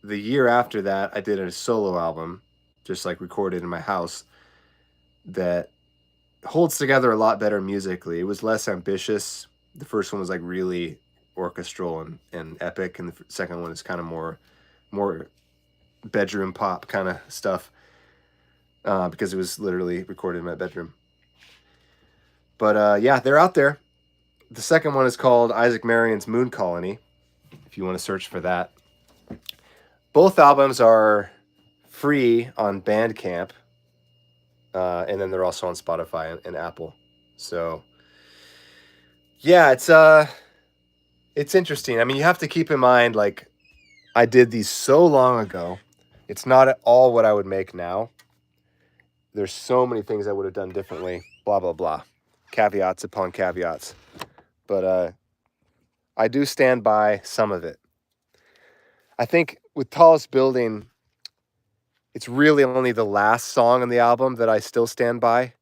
the year after that, I did a solo album, just like recorded in my house, that holds together a lot better musically. It was less ambitious. The first one was like really orchestral and epic, and the second one is kind of more bedroom pop kind of stuff, because it was literally recorded in my bedroom. But yeah, they're out there. The second one is called Isaac Marion's Moon Colony, if you want to search for that. Both albums are free on Bandcamp, and then they're also on Spotify and Apple. So yeah, it's interesting. I mean, you have to keep in mind, like, I did these so long ago. It's not at all what I would make now. There's so many things I would have done differently. Blah blah blah. Caveats upon caveats. But I do stand by some of it. I think with Tallest Building, it's really only the last song on the album that I still stand by.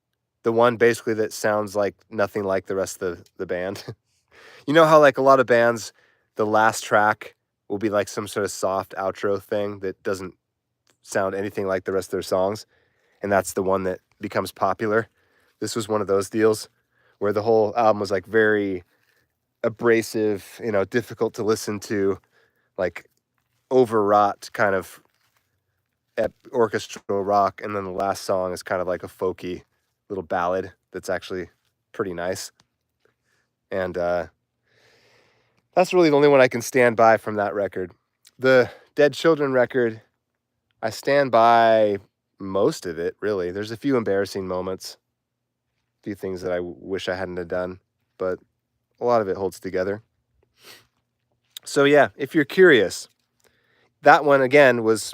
The one basically that sounds like nothing like the rest of the band. You know how like a lot of bands, the last track will be like some sort of soft outro thing that doesn't sound anything like the rest of their songs, and that's the one that becomes popular. This was one of those deals where the whole album was like very abrasive, difficult to listen to, like overwrought kind of orchestral rock, and then the last song is kind of like a folky little ballad that's actually pretty nice. And that's really the only one I can stand by from that record. The Dead Children record, I stand by most of it, really. There's a few embarrassing moments, a few things that I wish I hadn't have done, but a lot of it holds together. So yeah, if you're curious, that one again was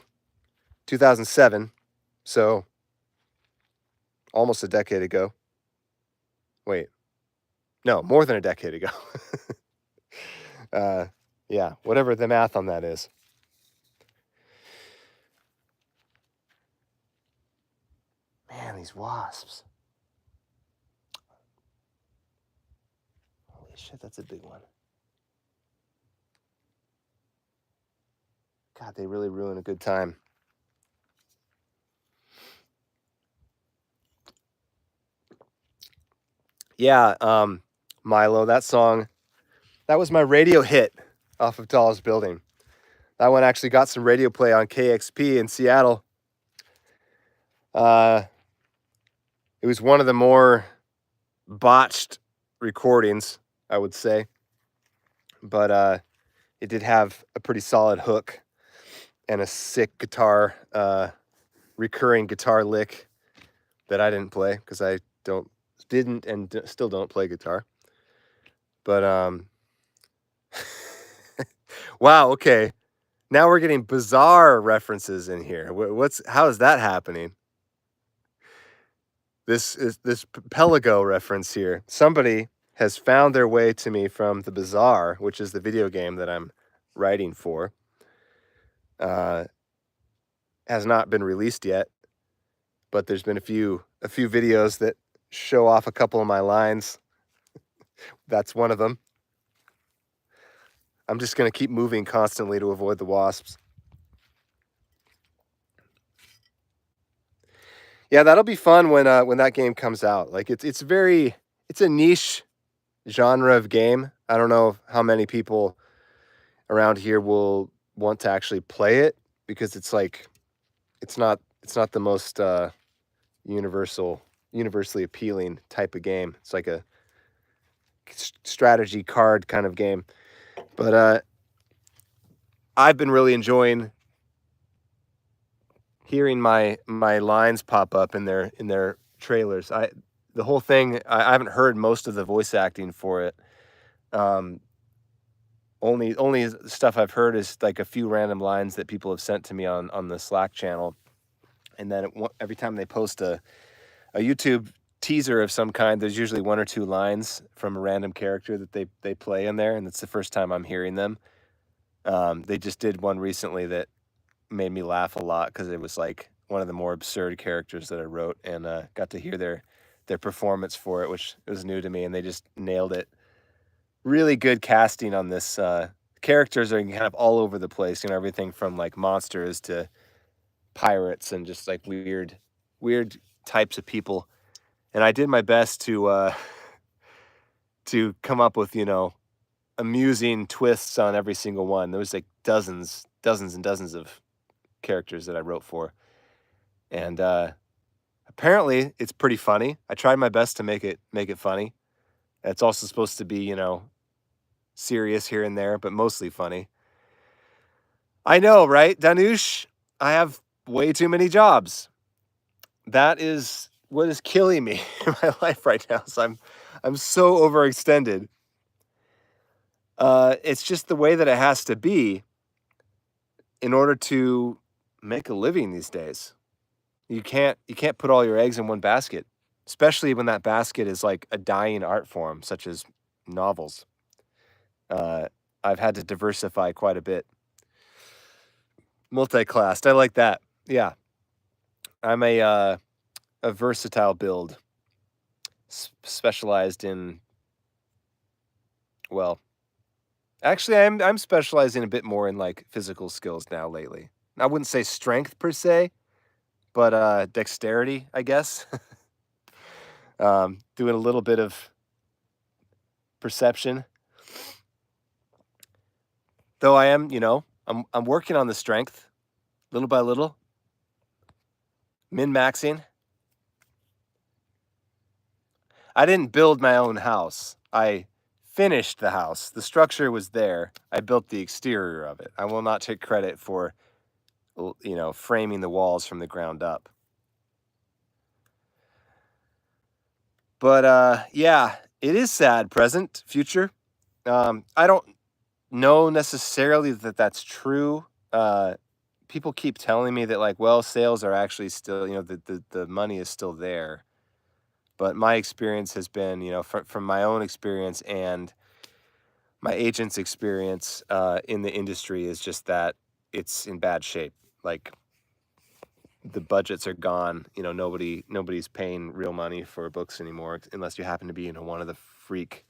2007, so almost a decade ago. Wait, no, more than a decade ago. Yeah, whatever the math on that is. Man, these wasps. Holy shit, that's a big one. God, they really ruin a good time. Yeah, Milo, that song, that was my radio hit off of Tallest Building. That one actually got some radio play on KXP in Seattle. It was one of the more botched recordings, I would say. But it did have a pretty solid hook and a sick guitar, recurring guitar lick that I didn't play because I didn't and still don't play guitar. But wow, okay. Now we're getting bizarre references in here. How is that happening? This Pelago reference here. Somebody has found their way to me from the Bazaar, which is the video game that I'm writing for. Has not been released yet, but there's been a few videos that show off a couple of my lines. That's one of them. I'm just gonna keep moving constantly to avoid the wasps. Yeah, that'll be fun when that game comes out. Like it's a niche genre of game. I don't know how many people around here will want to actually play it because it's not the most universally appealing type of game. It's like a strategy card kind of game. But I've been really enjoying hearing my lines pop up in their trailers. The whole thing, I haven't heard most of the voice acting for it. only stuff I've heard is like a few random lines that people have sent to me on the Slack channel, and then every time they post a YouTube teaser of some kind, there's usually one or two lines from a random character that they play in there, and it's the first time I'm hearing them. They just did one recently that made me laugh a lot because it was like one of the more absurd characters that I wrote, and got to hear their performance for it, which was new to me, and they just nailed it. Really good casting on this. Characters are kind of all over the place, everything from like monsters to pirates and just like weird types of people. And I did my best to to come up with, amusing twists on every single one. There was like dozens and dozens of characters that I wrote for. And apparently it's pretty funny. I tried my best to make it funny. It's also supposed to be, serious here and there, but mostly funny. I know, right, Danush? I have way too many jobs. That is what is killing me in my life right now. So I'm so overextended. It's just the way that it has to be in order to make a living these days. You can't put all your eggs in one basket, especially when that basket is like a dying art form, such as novels. I've had to diversify quite a bit. Multi-classed, I like that. Yeah, I'm a versatile build, specialized in. Well, actually, I'm specializing a bit more in like physical skills now lately. I wouldn't say strength per se, but dexterity, I guess. Doing a little bit of perception. Though I am, I'm working on the strength, little by little. Min-maxing. I didn't build my own house. I finished the house. The structure was there. I built the exterior of it. I will not take credit for, framing the walls from the ground up. But yeah, it is sad. Present, future. I don't know necessarily that that's true. People keep telling me that, like, well, sales are actually still, the money is still there. But my experience has been, from my own experience and my agent's experience in the industry, is just that it's in bad shape. Like, the budgets are gone. Nobody's paying real money for books anymore, unless you happen to be, one of the freak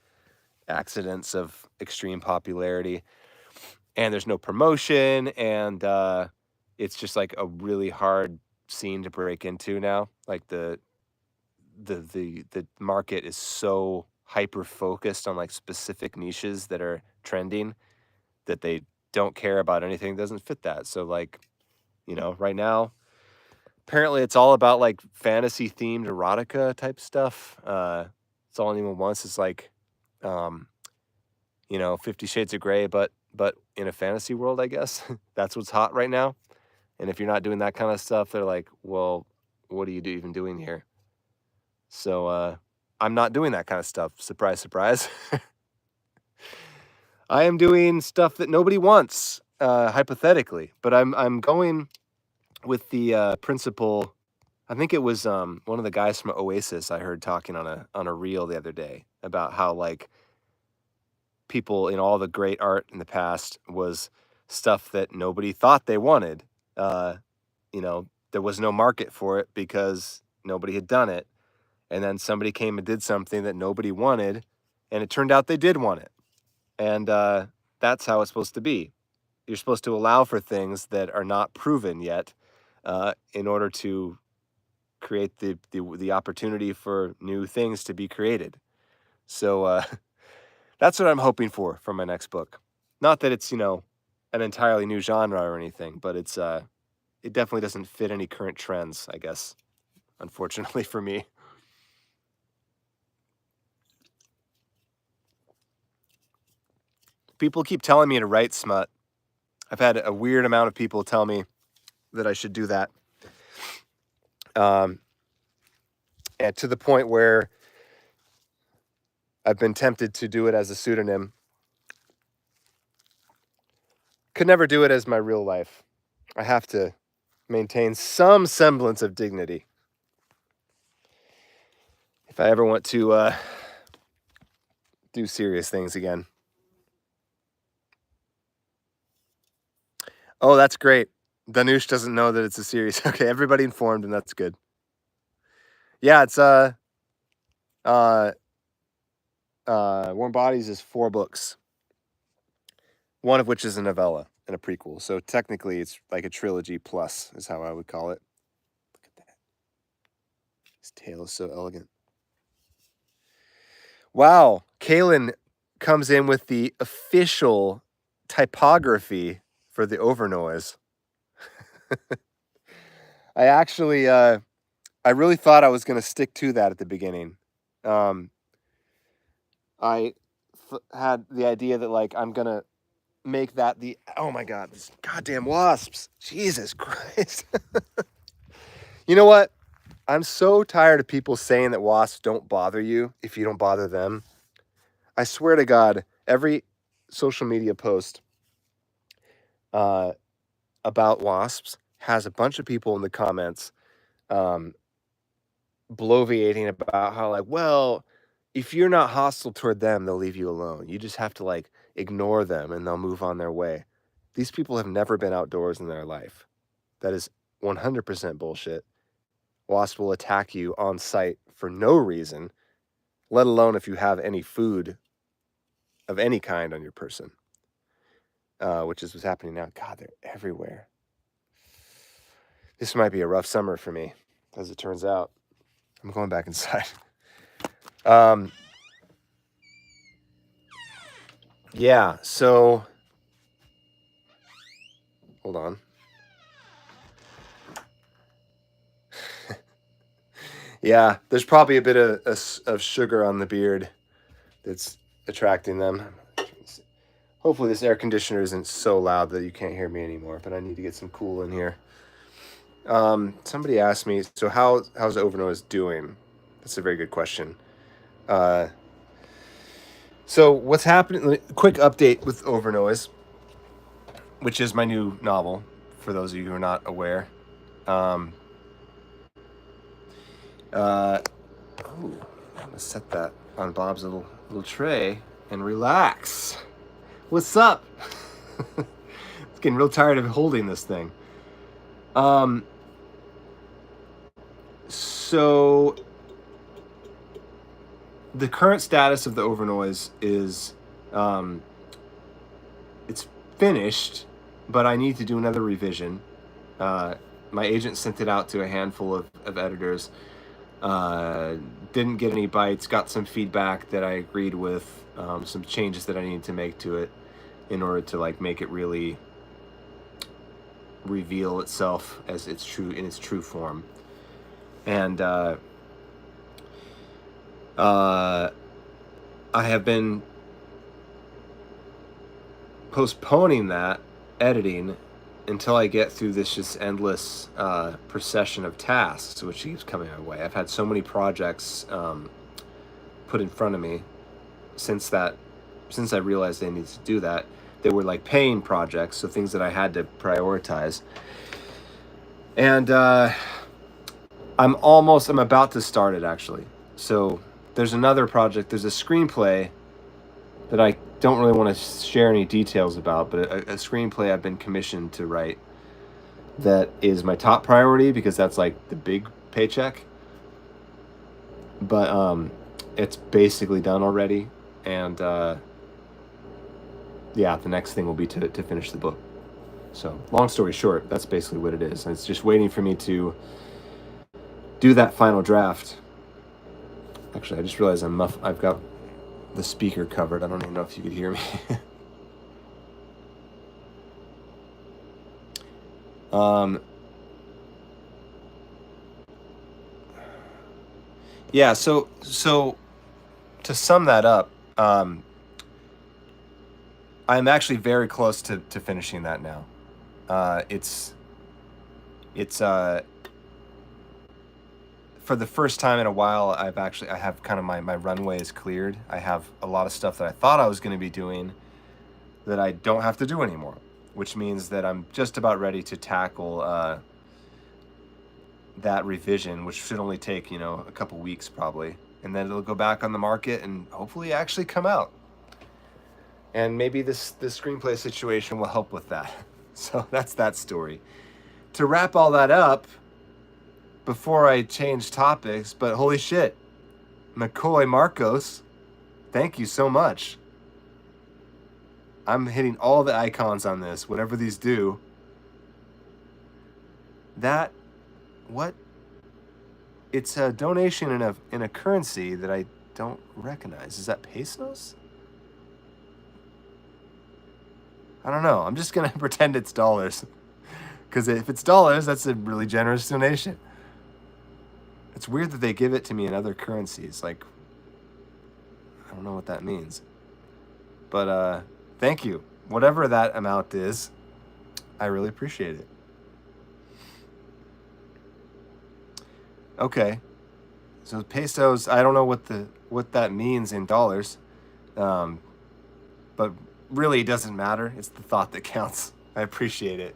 accidents of extreme popularity. And there's no promotion, and it's just like a really hard scene to break into now. Like the market is so hyper focused on like specific niches that are trending that they don't care about anything that doesn't fit that. So like, right now, apparently it's all about like fantasy themed erotica type stuff. It's all anyone wants is like, 50 Shades of Grey, but in a fantasy world, I guess. That's what's hot right now. And if you're not doing that kind of stuff, they're like, well, what are you even doing here? So I'm not doing that kind of stuff. Surprise, surprise. I am doing stuff that nobody wants, hypothetically. But I'm going with the principle. I think it was one of the guys from Oasis I heard talking on a reel the other day about how like people in all the great art in the past was stuff that nobody thought they wanted. There was no market for it because nobody had done it. And then somebody came and did something that nobody wanted, and it turned out they did want it. And that's how it's supposed to be. You're supposed to allow for things that are not proven yet, in order to create the opportunity for new things to be created. So that's what I'm hoping for from my next book. Not that it's, an entirely new genre or anything, but it definitely doesn't fit any current trends, I guess, unfortunately for me. People keep telling me to write smut. I've had a weird amount of people tell me that I should do that. And to the point where I've been tempted to do it as a pseudonym. Could never do it as my real life. I have to maintain some semblance of dignity if I ever want to do serious things again. Oh, that's great. Danush doesn't know that it's a series. Okay, everybody informed, and that's good. Yeah, it's Warm Bodies is 4 books, one of which is a novella and a prequel. So technically, it's like a trilogy plus, is how I would call it. Look at that. His tail is so elegant. Wow, Kalen comes in with the official typography for the overnoise. I actually, I really thought I was going to stick to that at the beginning. I had the idea that, like, I'm going to make that the, oh my God, these goddamn wasps. Jesus Christ. You know what? I'm so tired of people saying that wasps don't bother you if you don't bother them. I swear to God, every social media post about wasps has a bunch of people in the comments bloviating about how, like, well, if you're not hostile toward them, they'll leave you alone. You just have to, like, ignore them and they'll move on their way. These people have never been outdoors in their life. That is 100% bullshit. Wasps will attack you on sight for no reason, let alone if you have any food of any kind on your person, which is what's happening now. God, they're everywhere. This might be a rough summer for me, as it turns out. I'm going back inside. Yeah, so hold on. Yeah, there's probably a bit of sugar on the beard that's attracting them. Hopefully this air conditioner isn't so loud that you can't hear me anymore, but I need to get some cool in here. Somebody asked me, so how's Overnoise doing? That's a very good question. So what's happening, quick update with Overnoise, which is my new novel, for those of you who are not aware. I'm gonna set that on Bob's little tray and relax. What's up? It's getting real tired of holding this thing. So the current status of the Overnoise is it's finished, but I need to do another revision. My agent sent it out to a handful of editors. Didn't get any bites, got some feedback that I agreed with, some changes that I needed to make to it in order to, like, make it really reveal itself as its true form. And I have been postponing that editing until I get through this just endless procession of tasks, which keeps coming my way. I've had so many projects put in front of me since I realized I needed to do that. They were like paying projects, so things that I had to prioritize. And I'm about to start it, actually. So there's another project. There's a screenplay that I don't really want to share any details about, but a screenplay I've been commissioned to write that is my top priority because that's like the big paycheck. But it's basically done already, and yeah, the next thing will be to finish the book. So long story short, that's basically what it is. And it's just waiting for me to do that final draft. Actually, I just realized I've got the speaker covered. I don't even know if you could hear me. Yeah, so to sum that up, I'm actually very close to finishing that now. It's for the first time in a while, I have kind of my runway is cleared. I have a lot of stuff that I thought I was going to be doing that I don't have to do anymore, which means that I'm just about ready to tackle that revision, which should only take, a couple weeks probably. And then it'll go back on the market and hopefully actually come out. And maybe this screenplay situation will help with that. So that's that story. To wrap all that up, before I change topics, but holy shit, McCoy Marcos, thank you so much. I'm hitting all the icons on this, whatever these do. What? It's a donation in a currency that I don't recognize. Is that pesos? I don't know. I'm just going to pretend it's dollars. Because if it's dollars, that's a really generous donation. It's weird that they give it to me in other currencies. Like, I don't know what that means. But thank you. Whatever that amount is, I really appreciate it. Okay. So pesos, I don't know what that means in dollars. But really, it doesn't matter. It's the thought that counts. I appreciate it.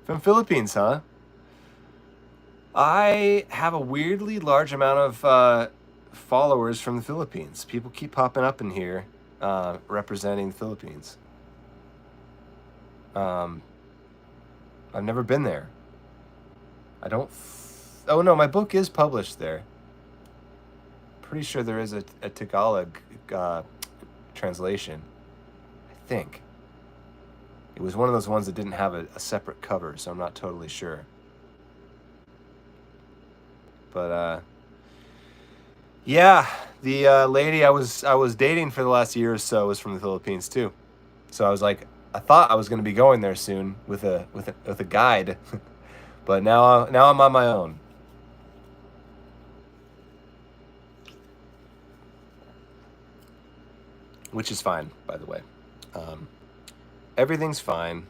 From Philippines, huh? I have a weirdly large amount of followers from the Philippines. People keep popping up in here representing the Philippines. I've never been there. Oh no, my book is published there. Pretty sure there is a Tagalog translation. I think. It was one of those ones that didn't have a separate cover, so I'm not totally sure. But yeah, the lady I was dating for the last year or so was from the Philippines too. So I was like, I thought I was going to be going there soon with a guide, but now I'm on my own. Which is fine, by the way. Everything's fine.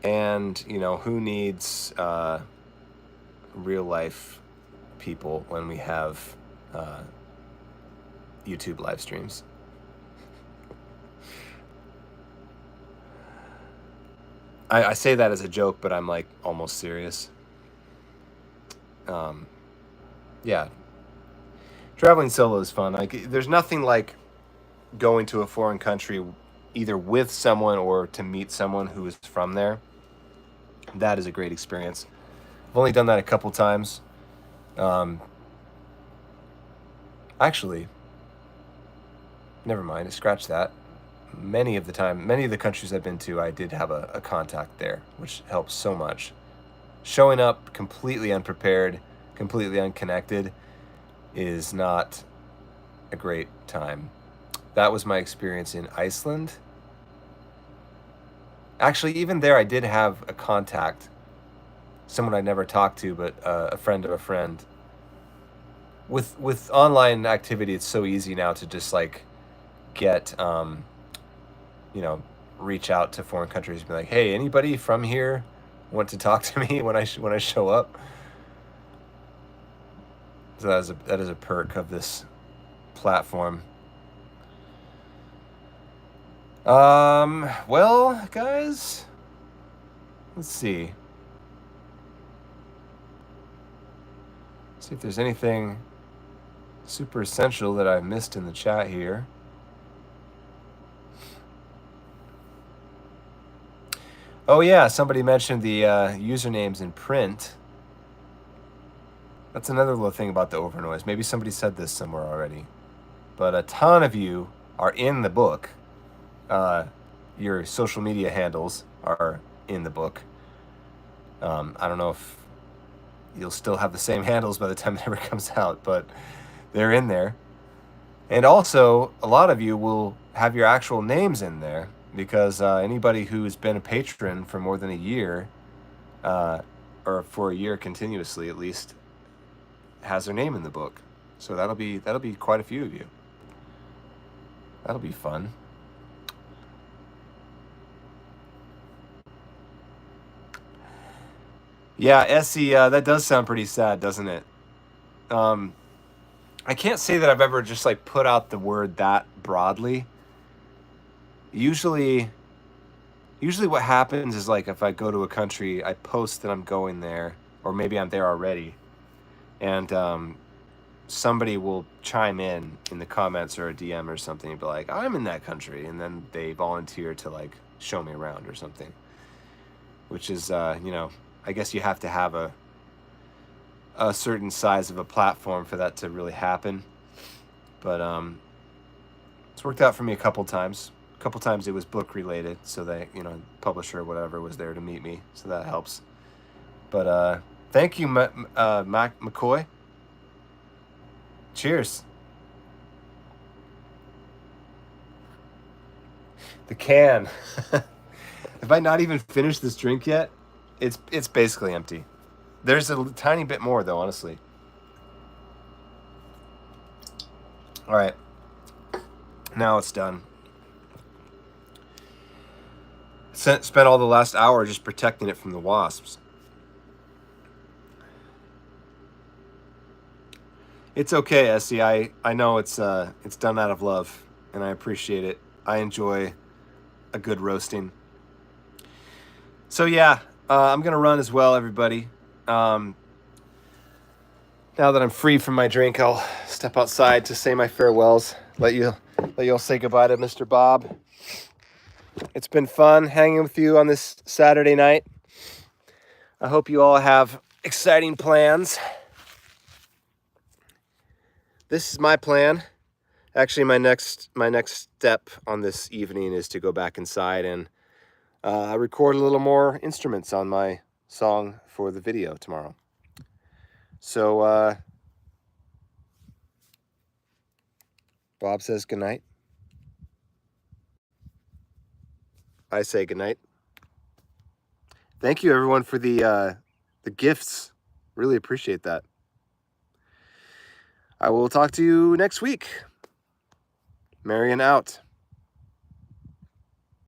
And, who needs real life people when we have YouTube live streams? I say that as a joke, but I'm like almost serious. Yeah. Traveling solo is fun. Like, there's nothing like going to a foreign country either with someone or to meet someone who is from there. That is a great experience. I've only done that a couple times. Actually, never mind. Scratch that. Many of the countries I've been to, I did have a contact there, which helps so much. Showing up completely unprepared, completely unconnected is not a great time. That was my experience in Iceland. Actually, even there, I did have a contact, someone I never talked to, but a friend of a friend. With online activity, it's so easy now to just like get, reach out to foreign countries and be like, hey, anybody from here want to talk to me when I show up? So that is a perk of this platform. Well, guys, let's see. See if there's anything super essential that I missed in the chat here. Oh yeah, somebody mentioned the usernames in print. That's another little thing about the overnoise. Maybe somebody said this somewhere already. But a ton of you are in the book. Your social media handles are in the book. I don't know if you'll still have the same handles by the time it ever comes out, but they're in there. And also, a lot of you will have your actual names in there because anybody who's been a patron for more than a year, or for a year continuously at least, has their name in the book. So that'll be quite a few of you. That'll be fun. Yeah, Essie, that does sound pretty sad, doesn't it? I can't say that I've ever just like put out the word that broadly. Usually what happens is like if I go to a country, I post that I'm going there, or maybe I'm there already, and somebody will chime in the comments or a DM or something and be like, I'm in that country, and then they volunteer to like show me around or something, which is you know, I guess you have to have a certain size of a platform for that to really happen. But it's worked out for me a couple times. A couple times it was book related, so they, you know, publisher or whatever was there to meet me, so that helps. But thank you, Mac McCoy. Cheers. The can. Have I not even finished this drink yet? It's basically empty. There's a tiny bit more though, honestly. All right. Now it's done. Spent all the last hour just protecting it from the wasps. It's okay, Essie. I know it's done out of love, and I appreciate it. I enjoy a good roasting. So yeah, I'm gonna run as well, everybody. Now that I'm free from my drink, I'll step outside to say my farewells. Let you all say goodbye to Mr. Bob. It's been fun hanging with you on this Saturday night. I hope you all have exciting plans. This is my plan. Actually, my next step on this evening is to go back inside and record a little more instruments on my song for the video tomorrow. So Bob says goodnight. I say goodnight. Thank you, everyone, for the gifts. Really appreciate that. I will talk to you next week. Marion out.